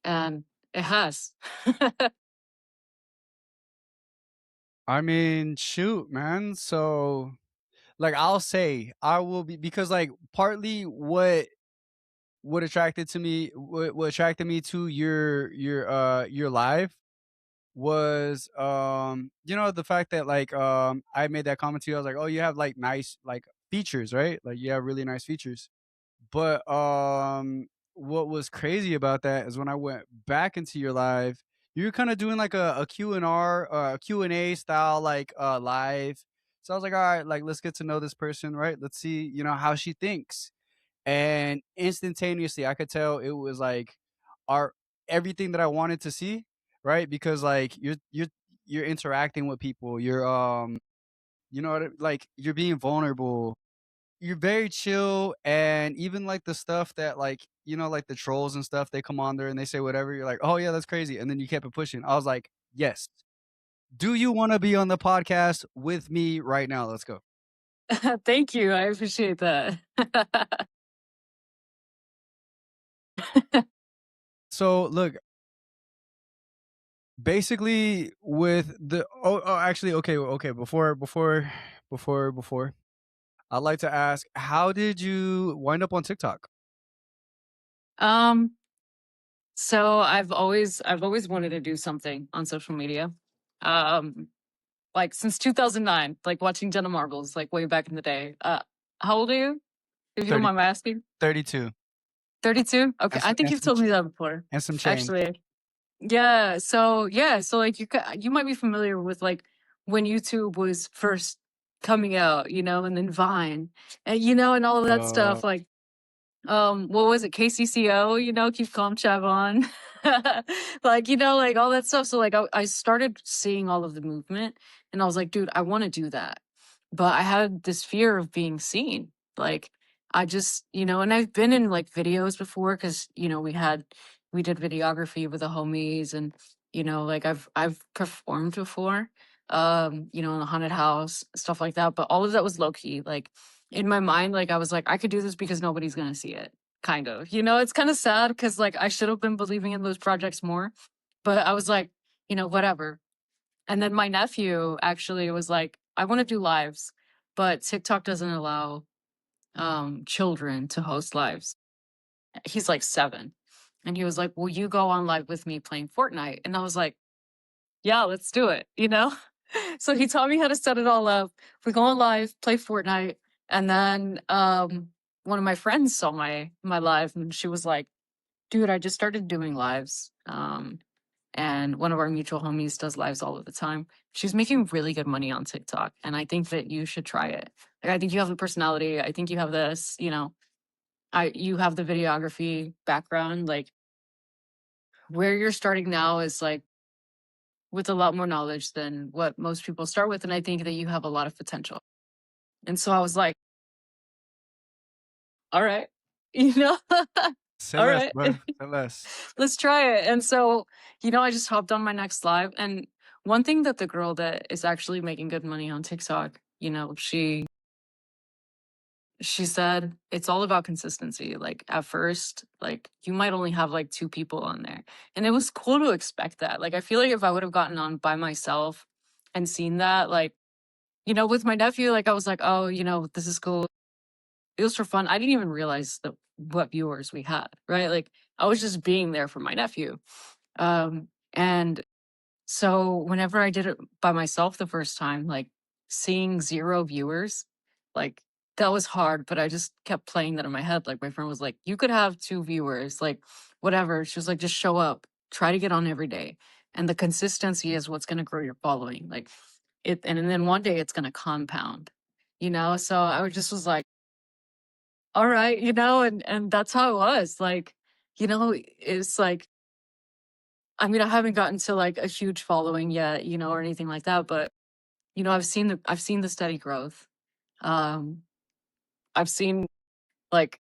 And it has. I mean, shoot, man. So, like, I'll say I will be because, like, partly what attracted to me, what attracted me to your live was the fact that like I made that comment to you. I was like, oh, you have like nice like features, right? Like you have really nice features. But what was crazy about that is when I went back into your live, you were kind of doing like a Q&R, Q&A style like live. So I was like, all right, like let's get to know this person, right? Let's see, how she thinks. And instantaneously I could tell it was like our everything that I wanted to see, right? Because like you're interacting with people, you're like you're being vulnerable, you're very chill, and even like the stuff that like like the trolls and stuff, they come on there and they say whatever, you're like, oh yeah, that's crazy, and then you kept it pushing. I was like, yes, do you want to be on the podcast with me right now? Let's go. Thank you. I appreciate that. So look, basically with the actually, okay, before I'd like to ask, how did you wind up on TikTok? So I've always wanted to do something on social media. Um, like since 2009, like watching Jenna Marbles, like way back in the day. How old are you? If you don't 30 mind my asking. 32 32? Okay, and I some think you've told me that before. change. Actually. So like you might be familiar with like when YouTube was first coming out, and then Vine, and and all of that Uh, stuff. Like what was it, KCCO, keep calm Chavon. Like like all that stuff. So like I started seeing all of the movement, and I was like, dude, I want to do that, but I had this fear of being seen. Like I just and I've been in like videos before because we did videography with the homies, and like I've performed before, in a haunted house, stuff like that, but all of that was low key. Like in my mind, like I was like, I could do this because nobody's gonna see it. Kind of. It's kind of sad because like I should have been believing in those projects more. But I was like, whatever. And then my nephew actually was like, I want to do lives, but TikTok doesn't allow children to host lives. He's like 7. And he was like, will you go on live with me playing Fortnite? And I was like, yeah, let's do it. So he taught me how to set it all up. We go on live, play Fortnite, and then one of my friends saw my live, and she was like, "Dude, I just started doing lives." And one of our mutual homies does lives all of the time. She's making really good money on TikTok, and I think that you should try it. Like, I think you have the personality. I think you have this. You have the videography background. Like where you're starting now is like with a lot more knowledge than what most people start with. And I think that you have a lot of potential. And so I was like, all right, you know, Say all less, right, bro. Say less. let's try it. And so, I just hopped on my next live. And one thing that the girl that is actually making good money on TikTok, she said it's all about consistency. Like at first, like you might only have like 2 people on there. And it was cool to expect that. Like I feel like if I would have gotten on by myself and seen that, like with my nephew, like I was like, oh, this is cool. It was for fun. I didn't even realize what viewers we had, right? Like I was just being there for my nephew. And so whenever I did it by myself the first time, like seeing 0 viewers, like that was hard, but I just kept playing that in my head. Like my friend was like, you could have 2 viewers, like whatever. She was like, just show up, try to get on every day. And the consistency is what's going to grow your following. Like and then one day it's going to compound, So I just was like, all right, and that's how it was. Like, it's like, I mean, I haven't gotten to like a huge following yet, or anything like that, but I've seen the steady growth. Um, I've seen like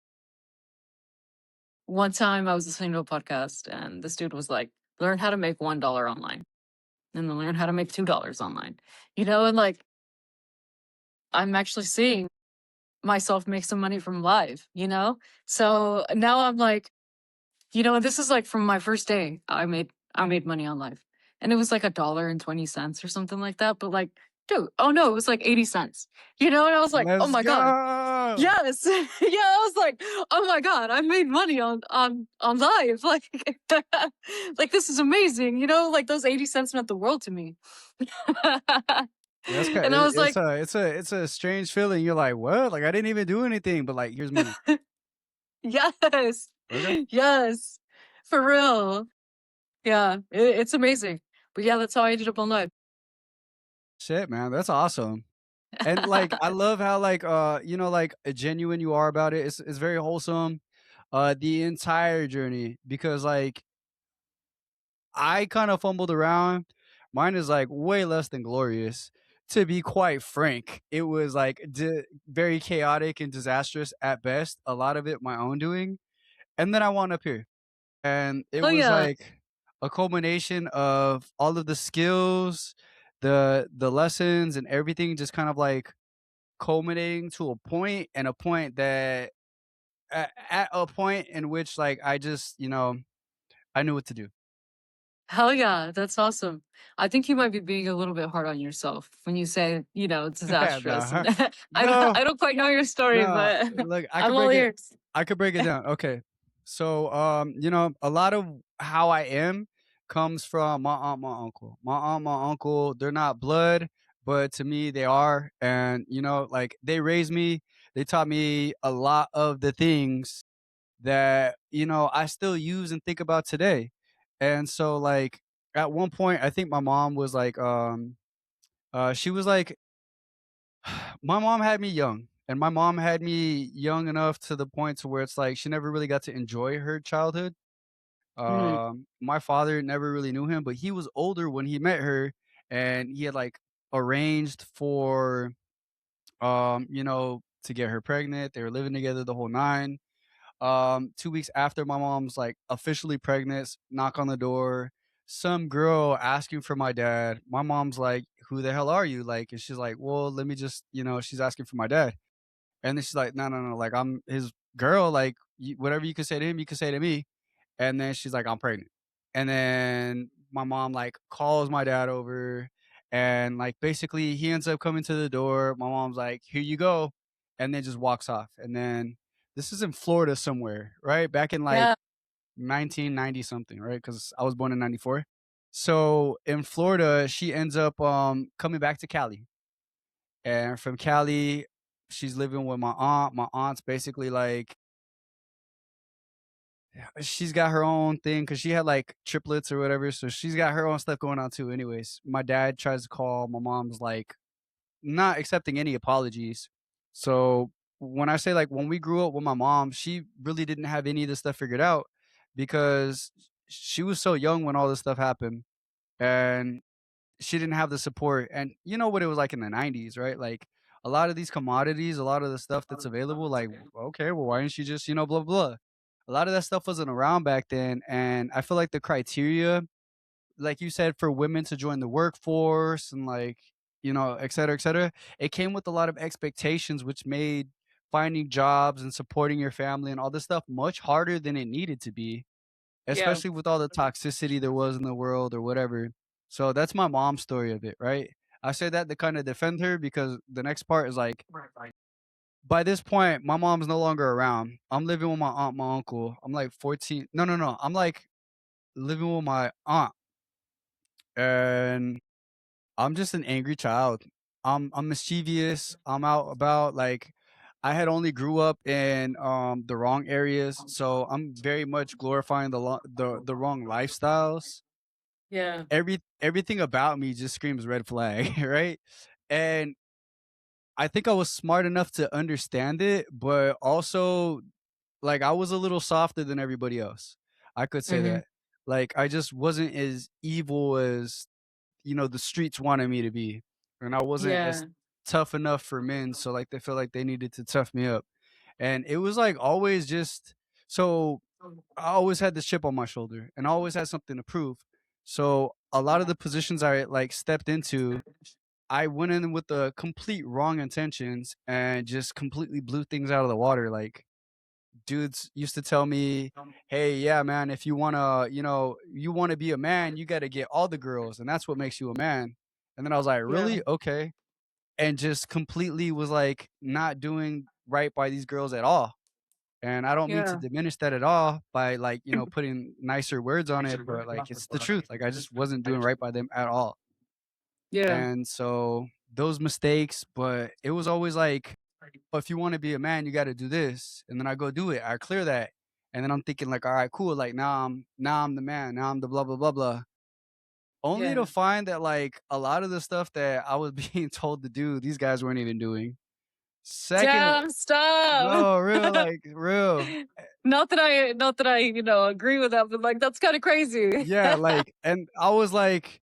one time I was listening to a podcast and this dude was like, learn how to make $1 online and then learn how to make $2 online, and like I'm actually seeing myself make some money from live. So now I'm like, this is like from my first day. I made money on live, and it was like $1.20 or something like that. But like, dude, oh no, it was like 80 cents. And I was like, oh Let's my god, go. yes, yeah. I was like, oh my god, I made money on live. Like, like this is amazing. Like those 80 cents meant the world to me. Yeah, it's And I was like, it's a strange feeling. You're like, what? Like I didn't even do anything, but like here's money. yes, Okay. yes, for real. Yeah, it's amazing. But yeah, that's how I ended up on live. Shit, man, that's awesome. And like I love how like like genuine you are about it. It's very wholesome. The entire journey because like I kind of fumbled around. Mine is like way less than glorious. To be quite frank, it was like very chaotic and disastrous at best. A lot of it my own doing, and then I wound up here, and it Oh was yeah. like a culmination of all of the skills, the lessons, and everything just kind of like culminating to a point, and a point that at a point in which like I just I knew what to do. Hell yeah, that's awesome. I think you might be being a little bit hard on yourself when you say, disastrous. And Nah. I don't No, I don't quite know your story, no. but Look, I'm all ears. I could break it down. Okay. So, a lot of how I am comes from my aunt, my uncle. My aunt, my uncle, they're not blood, but to me they are. And, like they raised me, they taught me a lot of the things that, I still use and think about today. And so like at one point, I think my mom was like, she was like, my mom had me young. And my mom had me young enough to the point to where it's like she never really got to enjoy her childhood. Mhm. My father never really knew him, but he was older when he met her, and he had like arranged for to get her pregnant. They were living together the whole nine. 2 weeks after my mom's like officially pregnant, knock on the door, some girl asking for my dad. My mom's like, "Who the hell are you?" Like, and she's like, "Well, let me just," she's asking for my dad. And then she's like, "No, no, no, like I'm his girl, like whatever you can say to him, you can say to me." And then she's like, "I'm pregnant." And then my mom like calls my dad over, and like basically he ends up coming to the door. My mom's like, "Here you go," and then just walks off. And then this is in Florida somewhere, right? Back in like Yeah. 1990 something, right? Because I was born in 94. So in Florida, she ends up coming back to Cali. And from Cali, she's living with my aunt. My aunt's basically like she's got her own thing because she had like triplets or whatever. So she's got her own stuff going on too. Anyways, my dad tries to call. My mom's like not accepting any apologies. So when I say like when we grew up with my mom, she really didn't have any of this stuff figured out because she was so young when all this stuff happened. And she didn't have the support. And you know what it was like in the 90s, right? Like a lot of these commodities, a lot of the stuff that's available, like, okay, well, why didn't she just, blah, blah. A lot of that stuff wasn't around back then. And I feel like the criteria, like you said, for women to join the workforce and like, et cetera, it came with a lot of expectations, which made finding jobs and supporting your family and all this stuff much harder than it needed to be, Yeah. especially with all the toxicity there was in the world or whatever. So that's my mom's story of it, right? I say that to kind of defend her because the next part is like, by this point, my mom's no longer around. I'm living with my aunt, my uncle. I'm like 14. No, no, no. I'm like living with my aunt, and I'm just an angry child. I'm mischievous. I'm out about like I had only grew up in the wrong areas, so I'm very much glorifying the wrong lifestyles. Yeah. Everything about me just screams red flag, right? And I think I was smart enough to understand it, but also like I was a little softer than everybody else. I could say Mhm. that. Like I just wasn't as evil as the streets wanted me to be, and I wasn't as Yeah. tough enough for men. So like they felt like they needed to tough me up, and it was like always just so I always had this chip on my shoulder, and I always had something to prove. So a lot of the positions I like stepped into, I went in with the complete wrong intentions and just completely blew things out of the water. Like dudes used to tell me, "Hey, yeah, man, if you wanna, you wanna be a man, you gotta get all the girls, and that's what makes you a man." And then I was like, Yeah. "Really? Okay." And just completely was like not doing right by these girls at all. And I don't mean to Yeah. diminish that at all by like, putting nicer words on it, but like it's the truth. Like I just wasn't doing right by them at all. Yeah. And so those mistakes, but it was always like, "Oh, if you want to be a man, you got to do this." And then I go do it. I clear that. And then I'm thinking like, "All right, cool. Like now I'm the man. Now I'm the blah blah blah blah." Only to Yeah. find that like a lot of the stuff that I was being told to do, these guys weren't even doing. Second, Damn, stop. no, real, like real. Not that I, agree with that, but like that's kind of crazy. Yeah, like, and I was like,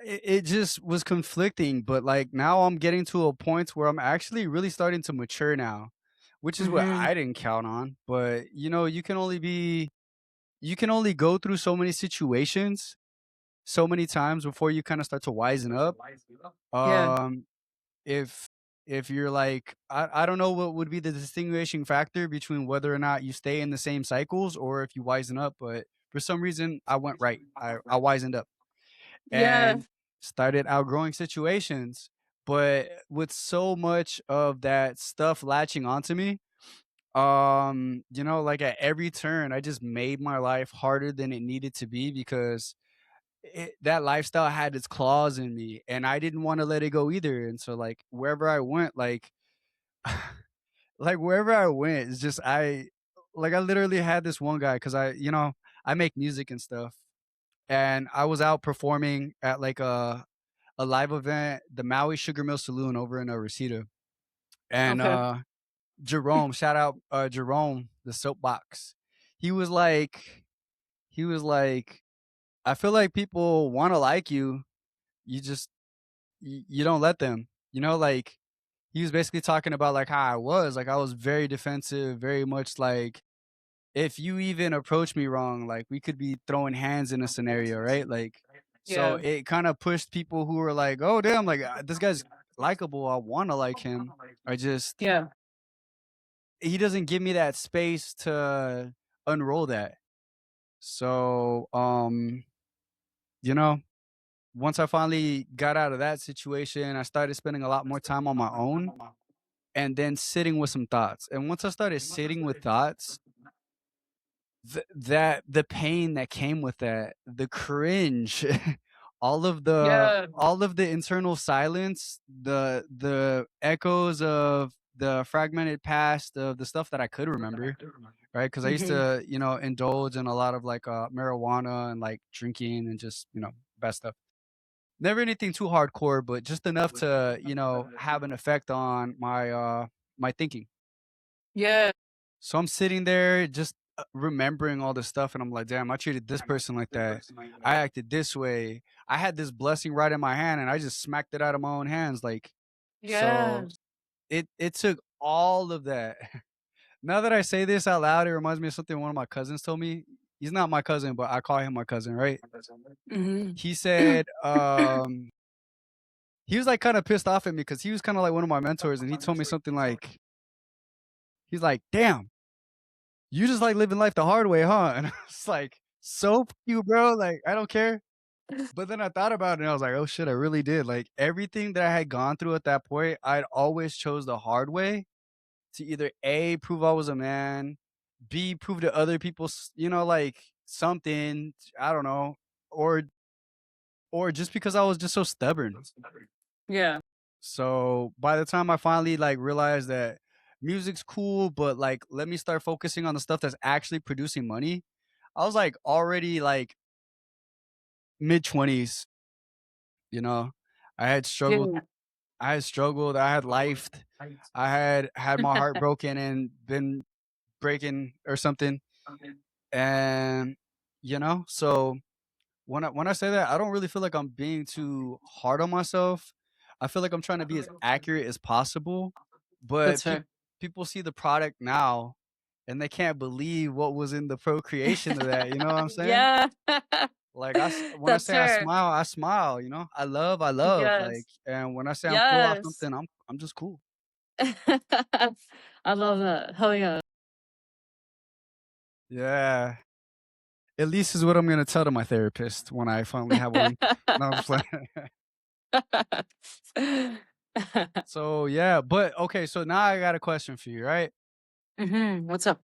it just was conflicting, but like now I'm getting to a point where I'm actually really starting to mature now, which is what Mhm. I didn't count on. But you can only go through so many situations so many times before you kind of start to wisen up. Yeah. Um, if if you're like, I don't know what would be the distinguishing factor between whether or not you stay in the same cycles or if you wisen up, but for some reason I went right. I wisened up Yeah. and started outgrowing situations. But with so much of that stuff latching onto me, Like at every turn, I just made my life harder than it needed to be because that lifestyle had its claws in me, and I didn't want to let it go either. And so, like wherever I went, like wherever I went, it's just I literally had this one guy because I make music and stuff, and I was out performing at like a live event, the Maui Sugar Mill Saloon over in Reseda, and Okay. Jerome, shout out Jerome, the soapbox. He was like, he was like, I feel like people want to like you, you just you don't let them. Like he was basically talking about like how I was very defensive, very much like if you even approach me wrong, like we could be throwing hands in a scenario, right? Like, so Yeah. it kind of pushed people who were like, oh damn, like this guy's likable. I want to like him. I just Yeah. he doesn't give me that space to unroll that. So, you know, once I finally got out of that situation, I started spending a lot more time on my own and then sitting with some thoughts. And once I started sitting with thoughts, that the pain that came with that, the cringe, all of the Yeah. all of the internal silence, the echoes of the fragmented past of the stuff that I could remember, right? Because I used Mhm. to, indulge in a lot of like marijuana and like drinking and just, bad stuff. Never anything too hardcore, but just enough to, have an effect on my thinking. Yeah. So I'm sitting there just remembering all this stuff, and I'm like, damn, I treated this person like that. I acted this way. I had this blessing right in my hand, and I just smacked it out of my own hands. Like, so Yes. it took all of that. Now that I say this out loud, it reminds me of something one of my cousins told me. He's not my cousin, but I call him my cousin, right? Mhm. He said, he was like kind of pissed off at me because he was kind of like one of my mentors, and he told me something like, he's like, damn, you just like living life the hard way, huh? And I was like, so f you, bro. Like, I don't care. But then I thought about it and I was like, oh shit, I really did. Like everything that I had gone through at that point, I'd always chose the hard way to either A, prove I was a man, B, prove to other people, like something, I don't know, or just because I was just so stubborn. Yeah. So by the time I finally like realized that music's cool, but like let me start focusing on the stuff that's actually producing money, I was like already like mid 20s, you know. I had struggled Yeah. I had struggled, I had lifed, I had had my heart broken and been breaking or something. And so when I say that, I don't really feel like I'm being too hard on myself. I feel like I'm trying to be as accurate as possible, but That's fair. people see the product now and they can't believe what was in the procreation of that, you know what I'm saying? Yeah. Like when I That's say fair. I smile, I love, like, Yes. and when I say I'm cool off Yes. something, I'm just cool. I love that. Hell yeah. Yeah. At least is what I'm gonna tell to my therapist when I finally have one. No, I'm just playing. So yeah, but okay, so now I got a question for you, right? What's up?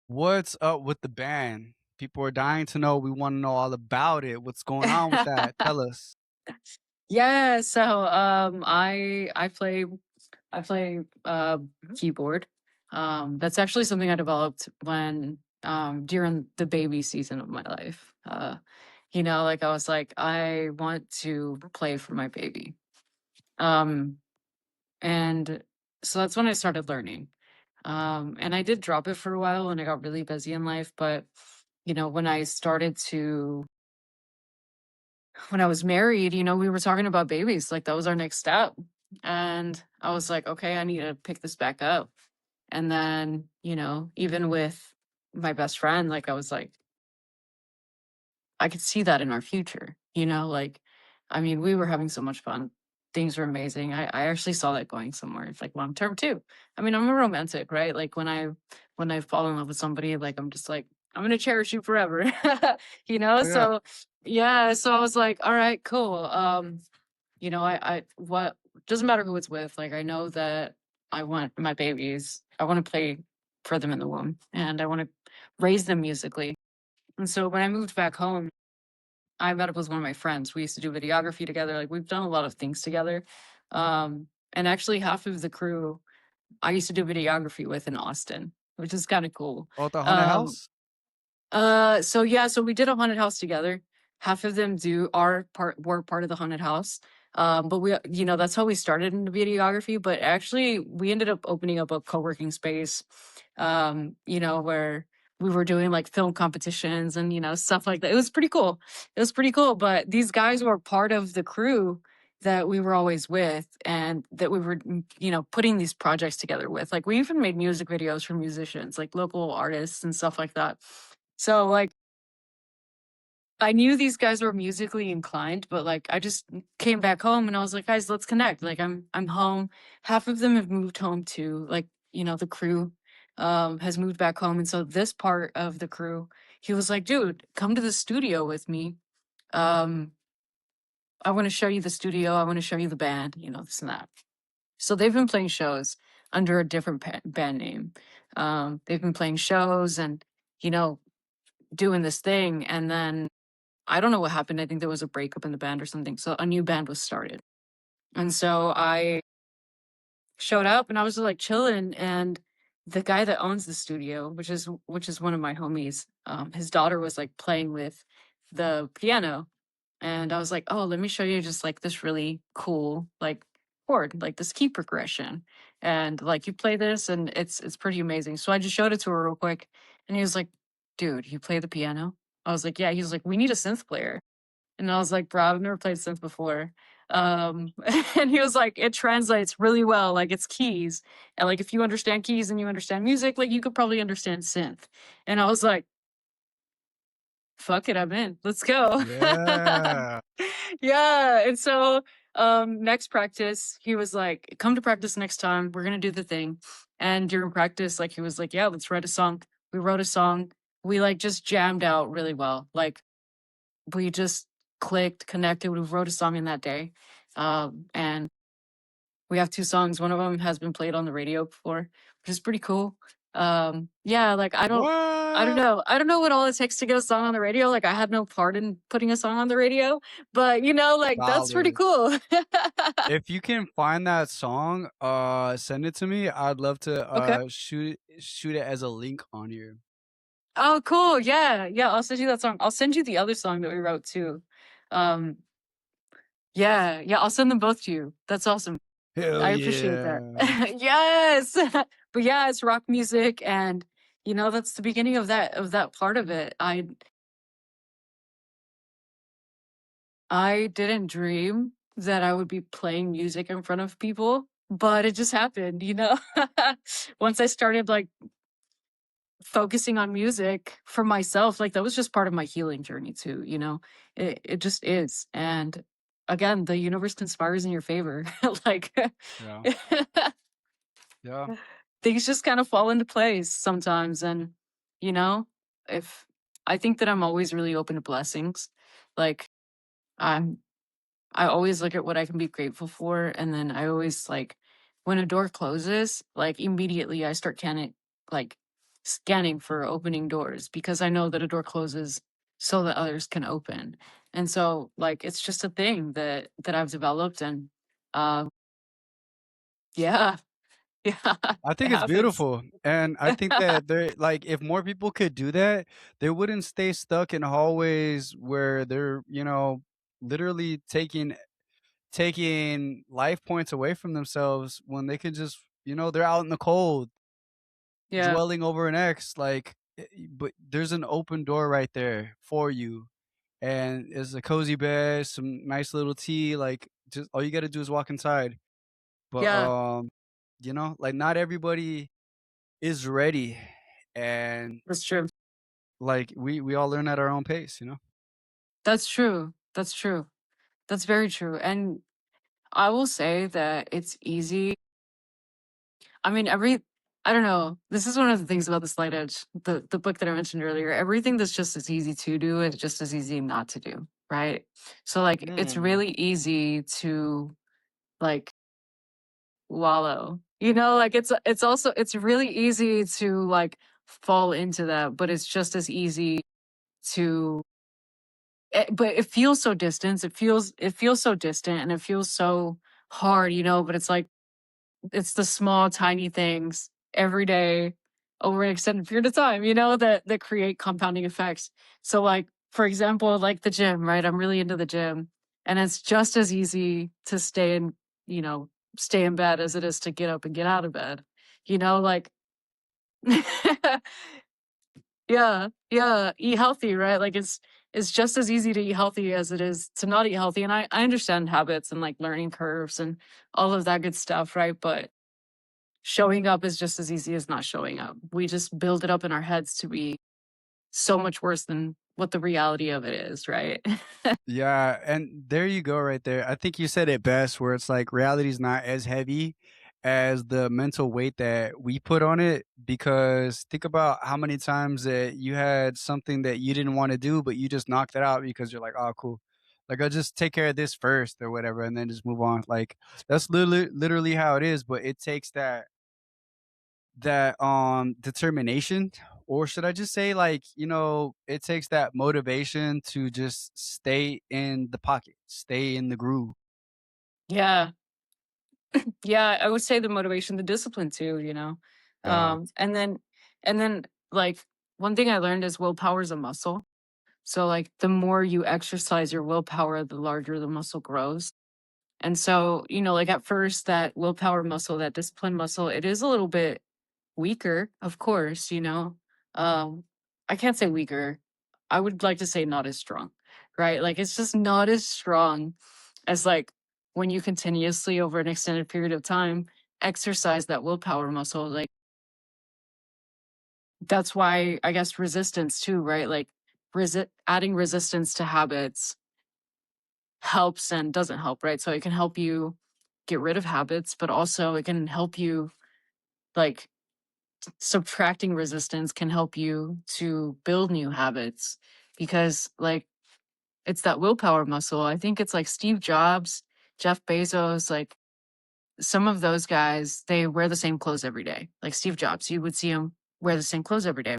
What's up with the band? People are dying to know. We want to know all about it. What's going on with that? Tell us. Yeah, so I play keyboard. That's actually something I developed when during the baby season of my life. Like I was like, I want to play for my baby. Um and so that's when I started learning. And I did drop it for a while when I got really busy in life, but when I started to when I was married, we were talking about babies, like that was our next step. And I was like, okay, I need to pick this back up. And then, even with my best friend, like I was like, I could see that in our future, like, I mean, we were having so much fun. Things were amazing. I actually saw that going somewhere, like long term too. I mean, I'm a romantic, right? Like when I fall in love with somebody, like I'm just like, I'm gonna cherish you forever. Oh yeah. So yeah, so I was like, all right, cool. I what doesn't matter who it's with, like I know that I want my babies. I want to play for them in the womb, and I want to raise them musically. And so when I moved back home, I met up with one of my friends. We used to do videography together. Like we've done a lot of things together. And actually, half of the crew I used to do videography with in Austin, which is kind of cool. Oh, the haunted Um, house? so yeah, so we did a haunted house together. Half of them do are part were part of the haunted house. But we, that's how we started in the videography. But actually, we ended up opening up a co-working space, where we were doing like film competitions and stuff like that. It was pretty cool. It was pretty cool. But these guys were part of the crew that we were always with, and that we were, putting these projects together with. Like we even made music videos for musicians, like local artists and stuff like that. So, like, I knew these guys were musically inclined, but, like, I just came back home and I was like, "Guys, let's connect." Like, I'm home. Half of them have moved home too. Like, the crew, has moved back home, and so this part of the crew, he was like, "Dude, come to the studio with me. Um, I wanna show you the studio. I wanna show you the band," this and that. So they've been playing shows under a different band name. They've been playing shows and, you know, doing this thing, and then I don't know what happened. I think there was a breakup in the band or something. So a new band was started. And so I showed up and I was like chilling, and the guy that owns the studio, which is one of my homies, his daughter was like playing with the piano. And I was like, "Oh, let me show you just like this really cool like chord, like this key progression. And like you play this and it's pretty amazing." So I just showed it to her real quick, and he was like, "Dude, you play the piano?" I was like, "Yeah." He was like, "We need a synth player." And I was like, "Bro, I've never played synth before." Um, and he was like, "It translates really well, like it's keys. And like if you understand keys and you understand music, like you could probably understand synth." And I was like, "Fuck it, I'm in. Let's go." Yeah. Yeah. And so next practice, he was like, "Come to practice next time. We're gonna do the thing." And during practice, like he was like, "Yeah, let's write a song." We wrote a song. We like just jammed out really well. Like we just clicked, connected. We wrote a song in that day. And we have two songs. One of them has been played on the radio before, which is pretty cool. Yeah, like I don't What? know. I don't know what all it takes to get a song on the radio. Like I had no part in putting a song on the radio, but like that's pretty Solid. cool. If you can find that song, send it to me. I'd love to Okay. shoot it as a link on here. Oh, cool. Yeah. Yeah. I'll send you that song. I'll send you the other song that we wrote too. Um, yeah. Yeah. I'll send them both to you. That's awesome. Hell I appreciate that. yeah. Yes. But yeah, it's rock music, and that's the beginning of that part of it. I didn't dream that I would be playing music in front of people, but it just happened. Once I started like focusing on music for myself, like that was just part of my healing journey too. It just is. And again, the universe conspires in your favor. Like Yeah. Yeah. things just kind of fall into place sometimes. And you know if I think that I'm always really open to blessings. Like i'm I always look at what I can be grateful for, and then I always like when a door closes, like immediately I start like scanning for opening doors, because I know that a door closes so that others can open. And so like it's just a thing that I've developed. And uh yeah. Yeah, I it think it's happens. beautiful, and I think that there like, if more people could do that, they wouldn't stay stuck in hallways where they're, literally taking life points away from themselves when they could just, they're out in the cold, Yeah. dwelling over an ex, like, but there's an open door right there for you, and it's a cozy bed, some nice little tea, like, just all you gotta do is walk inside. But, Yeah, like, not everybody is ready, and, that's true. like, we all learn at our own pace, you know? That's true. That's true. That's very true. And I will say that it's easy. I mean, I don't know. This is one of the things about the Slight Edge, the book that I mentioned earlier. Everything that's just as easy to do is just as easy not to do, right? So like it's Mm. really easy to like wallow. You know, like it's also it's really easy to like fall into that, but it's just as easy to but it feels so distant. It feels so distant and it feels so hard, you know, but it's like it's the small tiny things every day over an extended period of time, you know, that create compounding effects. So like for example, like the gym, right? I'm really into the gym and it's just as easy to stay in, you know, stay in bed as it is to get up and get out of bed. You know, like yeah, yeah, eat healthy, right? Like it's just as easy to eat healthy as it is to not eat healthy. And I understand habits and like learning curves and all of that good stuff, right? But showing up is just as easy as not showing up. We just build it up in our heads to be so much worse than what the reality of it is, right? Yeah, and there you go right there. I think you said it best where it's like reality is not as heavy as the mental weight that we put on it because think about how many times that you had something that you didn't want to do but you just knocked it out because you're like, "Oh, cool. Like I'll just take care of this first or whatever and then just move on." Like that's literally how it is, but it takes that determination, or should I just say like, it takes that motivation to just stay in the pocket, stay in the groove. Yeah. Yeah, I would say the motivation, the discipline too, you know. Yeah. And then like one thing I learned is willpower is a muscle. So like the more you exercise your willpower, the larger the muscle grows. And so, you know, like at first that willpower muscle, that discipline muscle, it is a little bit weaker, of course, you know. Um, I can't say weaker. I would like to say not as strong, right? Like it's just not as strong as like when you continuously over an extended period of time exercise that willpower muscle. Like that's why I guess resistance too, right? Like adding resistance to habits helps and doesn't help, right? So it can help you get rid of habits, but also it can help you like subtracting resistance can help you to build new habits because like it's that willpower muscle. I think it's like Steve Jobs, Jeff Bezos, like some of those guys, they wear the same clothes every day. Like Steve Jobs, you would see him wear the same clothes every day.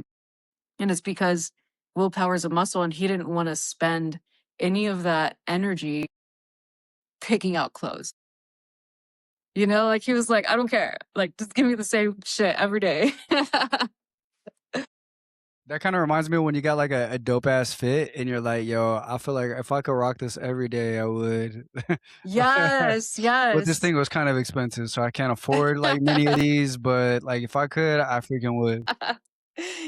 And it's because willpower is a muscle and he didn't want to spend any of that energy picking out clothes. You know, like he was like, I don't care. Like, just give me the same shit every day. That kind of reminds me of when you got like a dope ass fit and you're like, yo, I feel like if I could rock this every day, I would. Yes, But this yes. thing was kind of expensive, so I can't afford like many of these. But like if I could, I freaking would.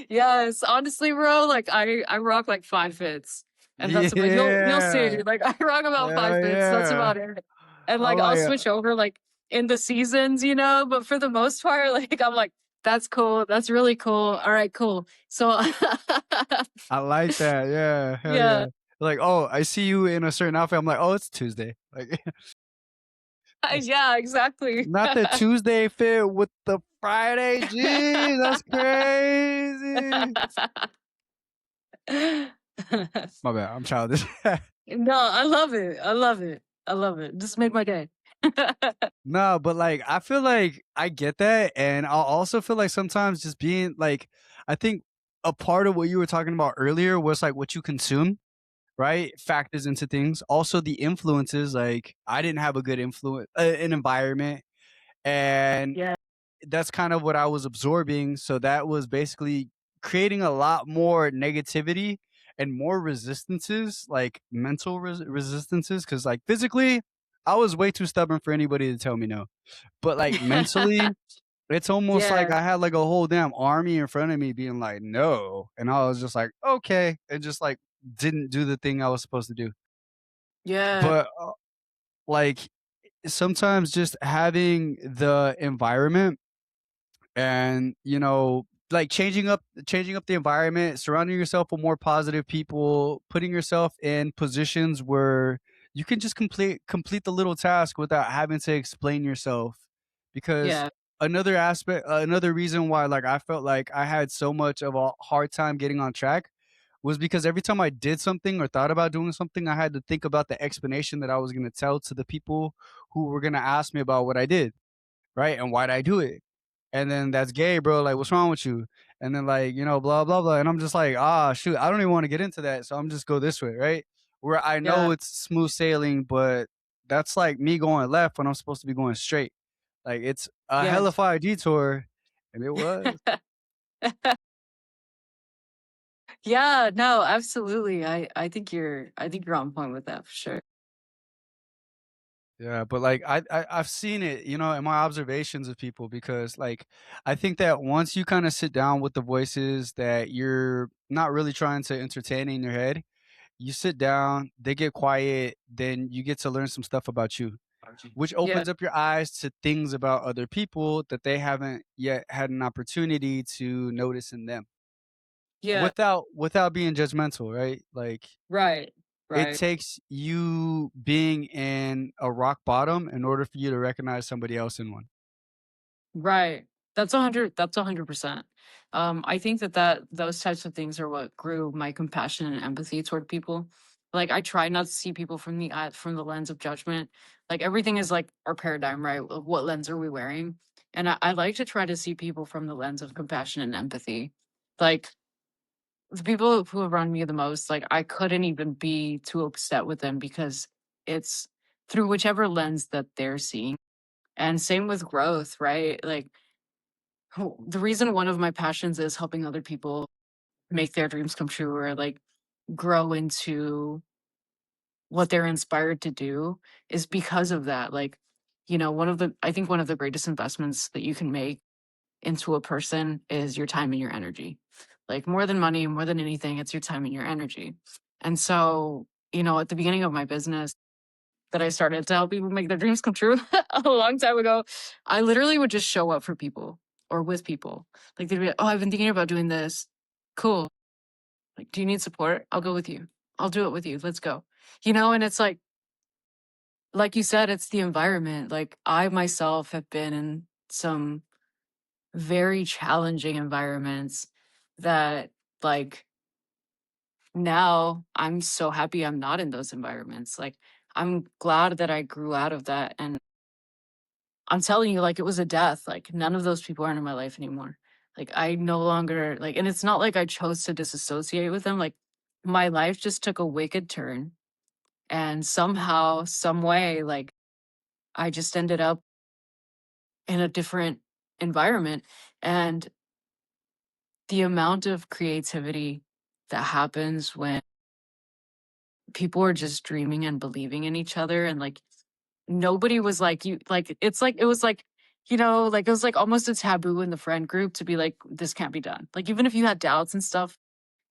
Yes, honestly, bro, like I rock like 5 fits, and that's about you'll Yeah. see, like, I rock about 5 Hell fits, that's yeah. about it, and, I'm like, I'll like, switch over, like, in the seasons, you know, but for the most part, like, I'm like, "That's cool, that's really cool, alright, cool." So I like that. Yeah, hell yeah. yeah. Like, oh, I see you in a certain outfit. I'm like, oh, it's Tuesday. Like, it's Yeah, exactly. not the Tuesday fit with the Friday jeans. That's crazy. My bad. I'm childish. No, I love it, I love it, I love it, just made my day. No, but like, I feel like I get that. And I also feel like sometimes just being like, I think a part of what you were talking about earlier was like what you consume, right? Factors into things. Also, the influences. Like, I didn't have a good influence, an environment. And Yeah, that's kind of what I was absorbing. So that was basically creating a lot more negativity and more resistances, like mental resistances. Cause like physically, I was way too stubborn for anybody to tell me no. But like mentally, it's almost like yeah, I had like a whole damn army in front of me being like, no. And I was just like, okay. And just like didn't do the thing I was supposed to do. yeah, But like sometimes just having the environment and like changing up the environment, surrounding yourself with more positive people, putting yourself in positions where you can just complete the little task without having to explain yourself. Because yeah, another reason why like I felt like I had so much of a hard time getting on track was because every time I did something or thought about doing something, I had to think about the explanation that I was going to tell to the people who were going to ask me about what I did. right? And why'd I do it? And then that's gay, bro. Like, what's wrong with you? And then like, blah blah blah. And I'm just like, ah, shoot, I don't even want to get into that. So I'm just go this way, right? Where I Yeah. know it's smooth sailing, but that's like me going left when I'm supposed to be going straight. Like it's a Yes. hellified detour, and it was. Yeah, no, absolutely. I think you're on point with that for sure. Yeah, but like I've seen it, in my observations of people because like I think that once you kind of sit down with the voices that you're not really trying to entertain in your head, you sit down, they get quiet, then you get to learn some stuff about you, which Yeah. opens up your eyes to things about other people that they haven't yet had an opportunity to notice in them. Yeah. Without being judgmental, right? Like Right. it Right. takes you being in a rock bottom in order for you to recognize somebody else in one. Right. That's 100%. I think that those types of things are what grew my compassion and empathy toward people. Like I try not to see people from the lens of judgment. Like everything is like our paradigm, right? Of what lens are we wearing? And I like to try to see people from the lens of compassion and empathy. Like the people who have run me the most, like I couldn't even be too upset with them because it's through whichever lens that they're seeing. And same with growth, right? Like the reason one of my passions is helping other people make their dreams come true or like grow into what they're inspired to do is because of that. Like, I think one of the greatest investments that you can make into a person is your time and your energy. Like more than money, more than anything, it's your time and your energy. And so, at the beginning of my business that I started to help people make their dreams come true a long time ago, I literally would just show up for people or with people. Like they'd be like, "Oh, I've been thinking about doing this. Cool. Like, do you need support? I'll go with you. I'll do it with you. Let's go." And it's like you said, it's the environment. Like I myself have been in some very challenging environments that like now I'm so happy I'm not in those environments. Like I'm glad that I grew out of that, and I'm telling you, like, it was a death. Like, none of those people are in my life anymore. Like, I no longer like, and it's not like I chose to disassociate with them. Like, my life just took a wicked turn, and somehow, some way, like, I just ended up in a different environment. And the amount of creativity that happens when people are just dreaming and believing in each other, and like nobody was like you, like it's like it was like like it was like almost a taboo in the friend group to be like, this can't be done. Like even if you had doubts and stuff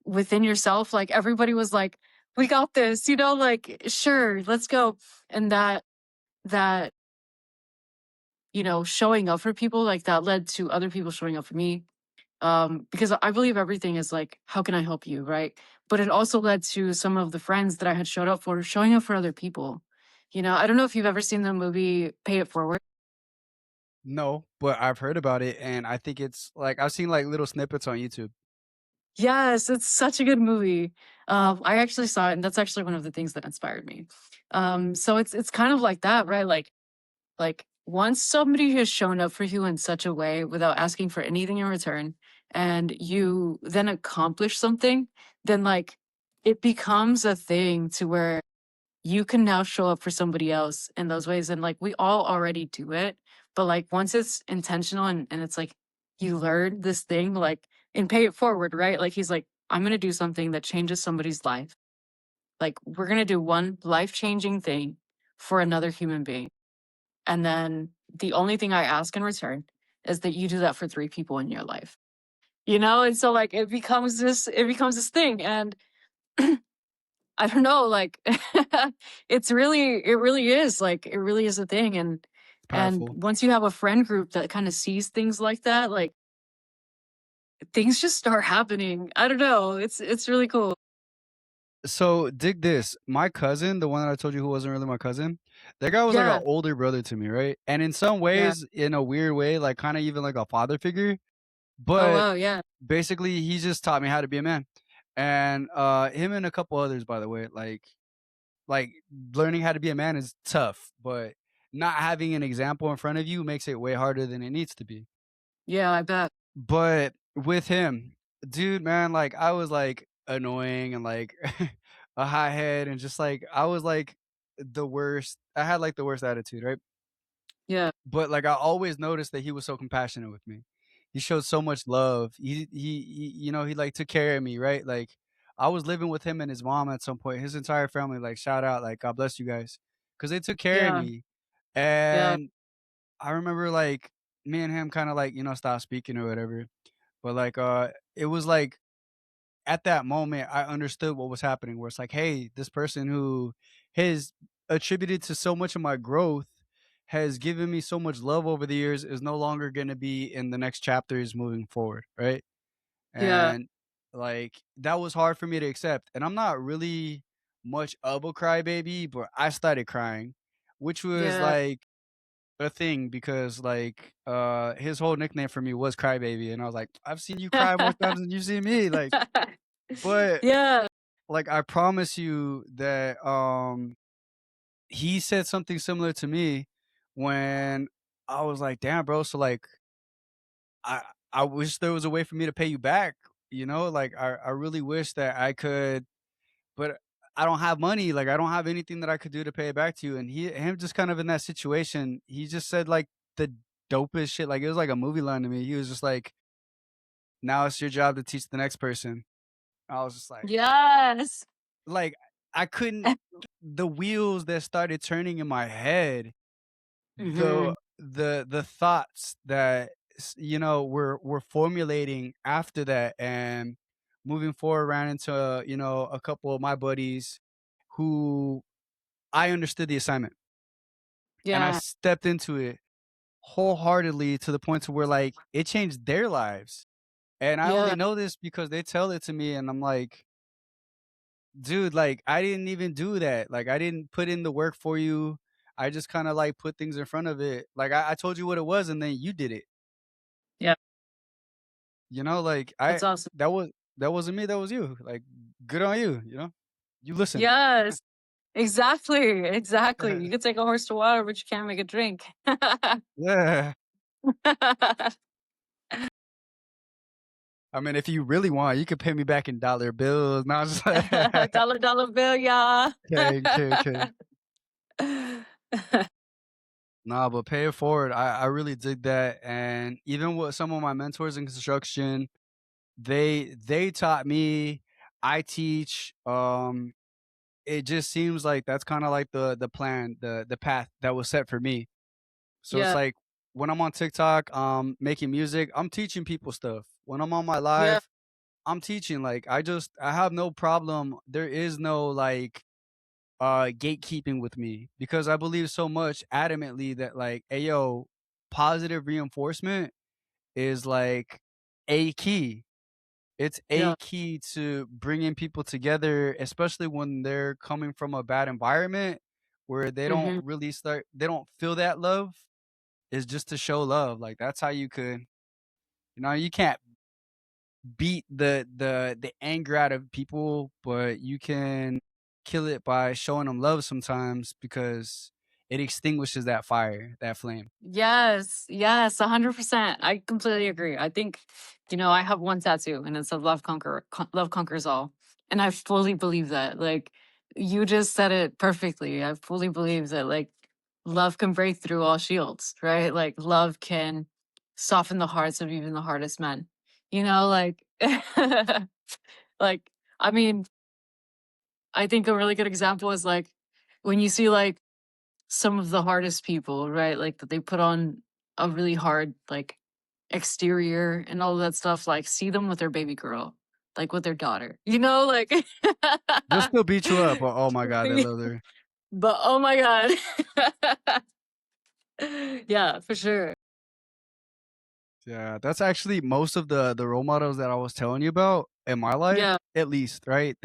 within yourself, like everybody was like, we got this, like sure, let's go. And that showing up for people like that led to other people showing up for me, because I believe everything is like, how can I help you, right? But it also led to some of the friends that I had showed up for showing up for other people. I don't know if you've ever seen the movie Pay It Forward. No, but I've heard about it, and I think it's like I've seen like little snippets on YouTube. Yes, it's such a good movie. I actually saw it, and that's actually one of the things that inspired me. So it's kind of like that, right? Like once somebody has shown up for you in such a way without asking for anything in return, and you then accomplish something, then like it becomes a thing to where you can now show up for somebody else in those ways. And like we all already do it, but like once it's intentional and it's like you learn this thing, like and pay it forward, right? Like he's like, I'm gonna do something that changes somebody's life. Like we're gonna do one life-changing thing for another human being. And then the only thing I ask in return is that you do that for three people in your life. And so like it becomes this thing. And I don't know, like it really is like it really is a thing. And Powerful. once you have a friend group that kind of sees things like that, like things just start happening. I don't know. It's really cool. So dig this. My cousin, the one that I told you who wasn't really my cousin, that guy was like an Yeah. older brother to me, right? And in some Yeah. ways, in a weird way, like kind of even like a father figure. Oh But wow, yeah. basically, he just taught me how to be a man. And him and a couple others, by the way, like learning how to be a man is tough, but not having an example in front of you makes it way harder than it needs to be. Yeah, I bet. But with him, dude, man, like, I was, like, annoying and, like, a hothead and just, like, I was, like, the worst. I had, like, the worst attitude, right? Yeah. But, like, I always noticed that he was so compassionate with me. He showed so much love. He like, took care of me, right? Like, I was living with him and his mom at some point, his entire family, like, shout out, like, God bless you guys, because they took care of Yeah. me. Yeah. And I remember, like, me and him kinda, like, stopped speaking or whatever. But, like, it was, like, at that moment, I understood what was happening, where it's like, "Hey, this person who has attributed to so much of my growth, has given me so much love over the years, is no longer gonna be in the next chapters moving forward," right? Yeah. And, like, that was hard for me to accept, and I'm not really much of a crybaby, but I started crying, which was, Yeah. like, a thing because, like, his whole nickname for me was Crybaby, and I was like, "I've seen you cry more times than you've seen me," like, but, Yeah. like, I promise you that, he said something similar to me when I was like, "Damn, bro, so, like, I I wish there was a way for me to pay you back," you know? Like, I really wish that I could, but I don't have money, like, I don't have anything that I could do to pay it back to you, and him just kind of in that situation, he just said, like, the dopest shit, like, it was like a movie line to me. He was just like, "Now it's your job to teach the next person." I was just Yes. like, I couldn't, the wheels that started turning in my head, Mhm. the thoughts that were formulating after that, and moving forward, ran into, a couple of my buddies who I understood the assignment, and I Yeah. stepped into it wholeheartedly to the point to where, like, it changed their lives, and I only Yeah. know this because they tell it to me, and I'm like, "Dude, like, I didn't even do that, like, I didn't put in the work for you, I just kinda, like, put things in front of it, like, I told you what it was, and then you did it." Yeah. Like, That's I awesome. that wasn't me, that was you, like, good on you, you know? You listened. Yes. Exactly. Exactly. You could take a horse to water, but you can't make it drink. Yeah. I mean, if you really want, you could pay me back in dollar bills. No, I'm just Dollar dollar bill, y'all. okay, okay, okay. Nah, but pay it forward. I really dig that, and even with some of my mentors in construction, they taught me, I teach, it just seems like that's kinda like the plan, the path that was set for me. So it's Yeah. like, when I'm on TikTok, making music, I'm teaching people stuff. When I'm on my Yeah. live, I'm teaching, like, I have no problem. There is no, like, gatekeeping with me because I believe so much adamantly that, like, hey, yo, positive reinforcement is, like, a key. It's Yeah. a key to bringing people together, especially when they're coming from a bad environment where Mhm. they don't feel that love, is just to show love. Like, that's how you could, you can't beat the anger out of people, but you can kill it by showing them love sometimes because it extinguishes that fire, that flame. Yes, yes, 100%. I completely agree. I think, I have one tattoo and it's a love conquers all. And I fully believe that. Like you just said it perfectly. I fully believe that like love can break through all shields, right? Like love can soften the hearts of even the hardest men. Like like I mean, I think a really good example is like when you see like some of the hardest people, right? Like that they put on a really hard like exterior and all of that stuff. Like see them with their baby girl, like with their daughter, like They'll still beat you up, but oh my god, they love her. but oh my god. Yeah, for sure. Yeah, that's actually most of the role models that I was telling you about in my life, Yeah. at least, right?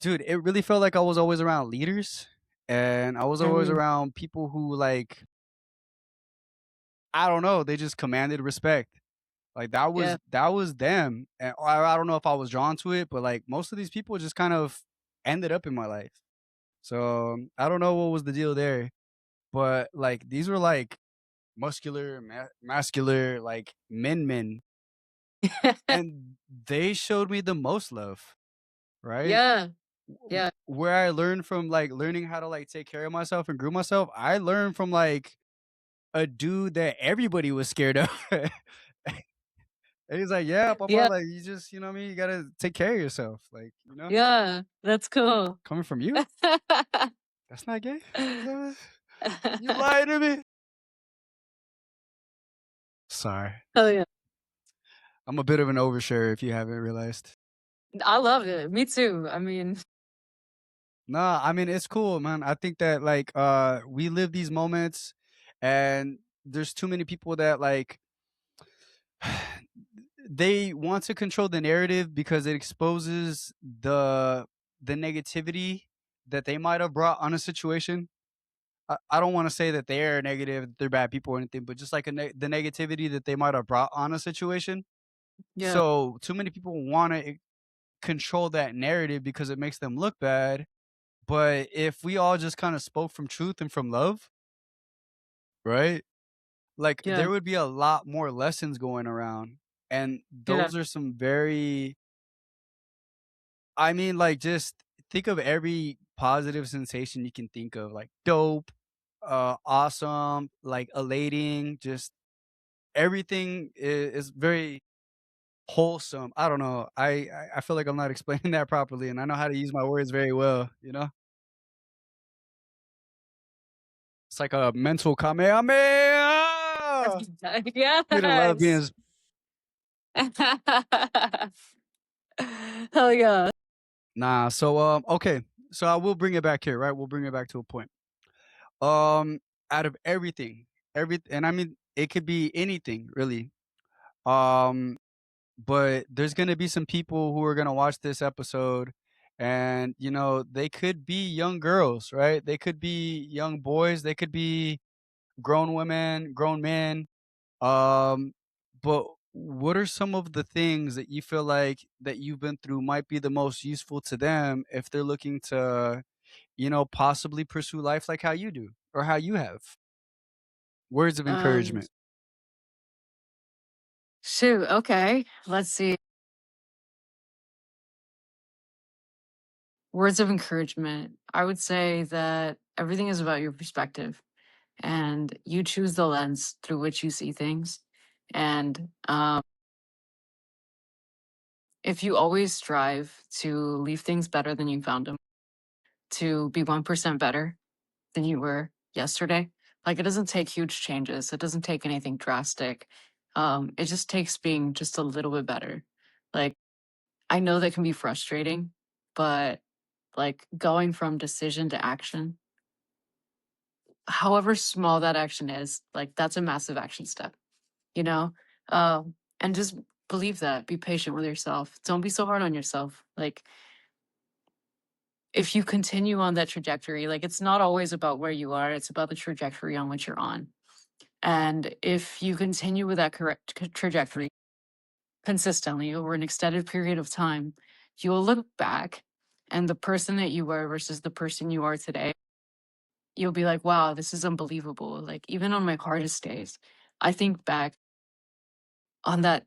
Dude, it really felt like I was always around leaders, and I was always Mhm. around people who, like, I don't know, they just commanded respect. Like, Yeah. that was them, and I don't know if I was drawn to it, but, like, most of these people just kind of ended up in my life. So, I don't know what was the deal there. but like these were like muscular, masculine, like men, and they showed me the most love, right? Yeah. Yeah. Where I learned from like learning how to like take care of myself and groom myself, I learned from like a dude that everybody was scared of. And he's like, "Yeah, papa, Yeah. like, you just, you know what I mean? You gotta take care of yourself, like, you know? Yeah. That's cool. Coming from you? That's not gay? Is that you lied to me?" Sorry. Oh, yeah. I'm a bit of an overshare if you haven't realized. I love it. Me too. I mean, Nah, I mean, it's cool, man. I think that, like, we live these moments, and there's too many people that, like, they want to control the narrative because it exposes the negativity that they might have brought on a situation. I don't wanna say that they're negative, they're bad people or anything, but just like the negativity that they might have brought on a situation. yeah. So, too many people wanna control that narrative because it makes them look bad, but if we all just kinda spoke from truth and from love, right? Like, Yeah. there would be a lot more lessons going around, and Yeah. those are some very I mean, like, just think of every positive sensation you can think of, like dope, awesome, like elating, just everything is very wholesome. I don't know. I feel like I'm not explaining that properly, and I know how to use my words very well, you know? It's like a mental Kamehameha! Didn't love being Yes. s Hell yeah. Nah, so, okay. So I will bring it back here, right? We'll bring it back to a point. Um, out of everything, and I mean, it could be anything really. Um, but there's gonna be some people who are gonna watch this episode, and you know, they could be young girls, right? They could be young boys, they could be grown women, grown men. Um, but what are some of the things that you feel like that you've been through might be the most useful to them if they're looking to, you know, possibly pursue life like how you do or how you have? Words of Um, encouragement. shoot. Okay. Let's see. Words of encouragement. I would say that everything is about your perspective and you choose the lens through which you see things. And if you always strive to leave things better than you found them, to be 1% better than you were yesterday, like it doesn't take huge changes, it doesn't take anything drastic. It just takes being just a little bit better. Like, I know that can be frustrating, but like going from decision to action, however small that action is, like that's a massive action step, you know? And just believe that. Be patient with yourself. Don't be so hard on yourself. Like, if you continue on that trajectory, like it's not always about where you are, it's about the trajectory on which you're on. And if you continue with that correct trajectory consistently over an extended period of time, you'll look back and the person that you were versus the person you are today, you'll be like, wow, this is unbelievable. Like, even on my hardest days, I think back on that,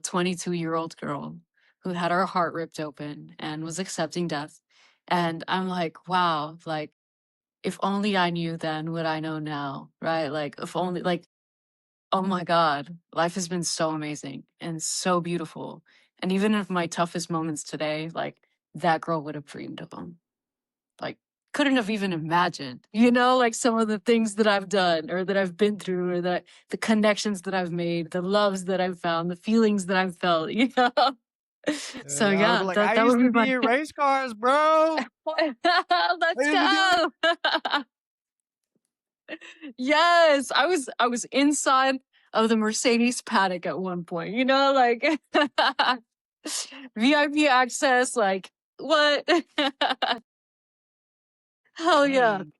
22-year-old girl who had her heart ripped open and was accepting death. And I'm like, wow, like, if only I knew then what I know now, right? Like, if only, like, oh my God, life has been so amazing and so beautiful. And even if my toughest moments today, like, that girl would have dreamed of them. Like, couldn't have even imagined, like some of the things that I've done or that I've been through or the connections that I've made, the loves that I've found, the feelings that I've felt, So I would be yeah, like, that "I that would used to be be my in race cars, bro. I let's used to do it." go. Yes, I was inside of the Mercedes paddock at one point, like VIP access, like what? Hell yeah. Mm.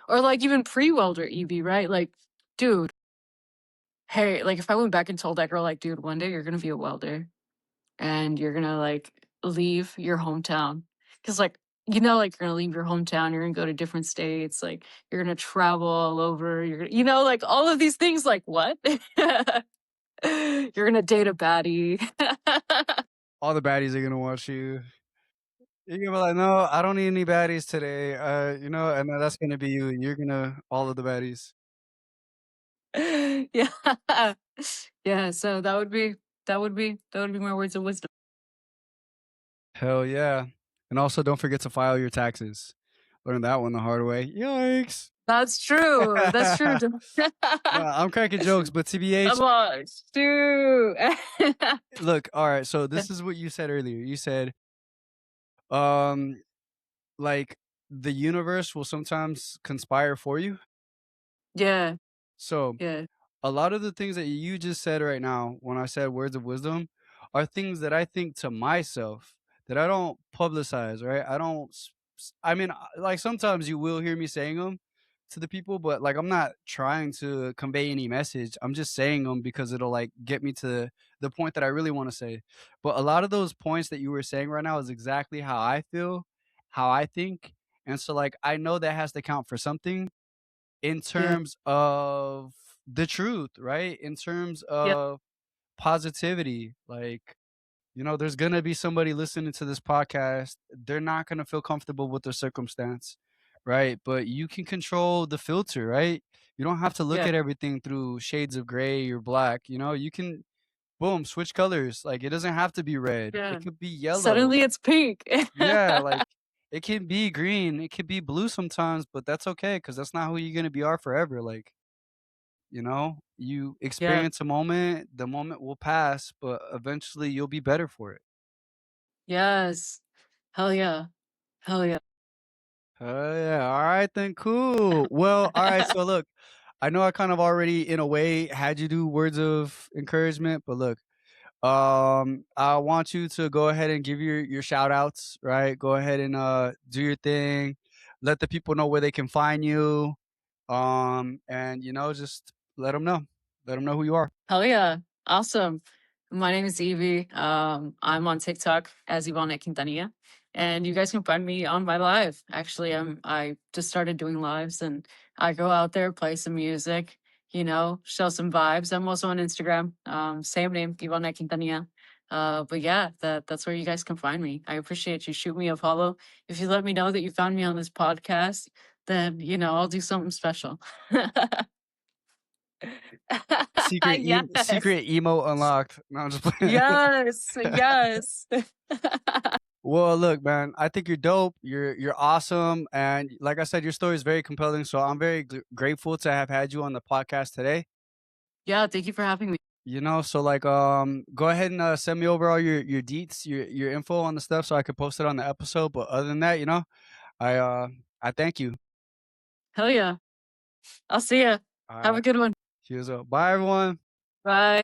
Or like even pre-welder Evie, right? Like, dude, hey, like if I went back and told that girl, like, dude, one day you're gonna be a welder and you're gonna like leave your hometown. Cause like like, you're gonna leave your hometown, you're gonna go to different states, like, you're gonna travel all over, you're gonna like, all of these things, like, what? You're gonna date a baddie. All the baddies are gonna watch you. You're gonna be like, "No, I don't need any baddies today," and then that's gonna be you. You're gonna all of the baddies. Yeah. Yeah, so that would be my words of wisdom. Hell yeah. And also don't forget to file your taxes. Learned that one the hard way. Yikes. That's true, that's true. No, I'm cracking jokes, but TBH, Come on, shoot. look, alright, so this is what you said earlier. You said, um, like, the universe will sometimes conspire for you. Yeah, So yeah, a lot of the things that you just said right now, when I said words of wisdom, are things that I think to myself that I don't publicize, right? I don't, I mean, like sometimes you will hear me saying them to the people, but like I'm not trying to convey any message. I'm just saying them because it'll like get me to the point that I really want to say. But a lot of those points that you were saying right now is exactly how I feel, how I think. And so, like, I know that has to count for something in yeah, terms of the truth, right? In terms yeah, of positivity, like, there's gonna be somebody listening to this podcast. They're not gonna feel comfortable with their circumstance, right? But you can control the filter, right? You don't have to look yeah, at everything through shades of gray or black. You can boom, switch colors. Like it doesn't have to be red. yeah. It could be yellow. Suddenly it's pink. Yeah, like it can be green. It could be blue sometimes, but that's okay because that's not who you're gonna be are forever. Like, you Yeah, experience a moment, the moment will pass, but eventually you'll be better for it. yes. Hell yeah, hell yeah. Oh yeah. All right then, cool. Well, all right. So look, I know I kind of already in a way had you do words of encouragement, but look, I want you to go ahead and give your shout outs, right? Go ahead and do your thing. Let the people know where they can find you. And just let them know. Let them know who you are. Hell yeah. Awesome. My name is Yvie. I'm on TikTok as Yvonne Quintanilla. And you guys can find me on my live. Actually, I just started doing lives and I go out there, play some music, show some vibes. I'm also on Instagram. Same name, Yvonne Quintanilla. But yeah, that's where you guys can find me. I appreciate you. Shoot me a follow. If you let me know that you found me on this podcast, then I'll do something special. Yes. Secret emo unlocked. No, I'm just playing. Yes, yes. Well, look, man, I think you're dope. You're awesome, and like I said, your story is very compelling. So I'm very grateful to have had you on the podcast today. Yeah, thank you for having me. So like, go ahead and send me over all your deets, your info on the stuff, so I could post it on the episode. But other than that, I uh, I thank you. Hell yeah. I'll see ya. All Have a right, good one. cheers up. Bye, everyone. Bye.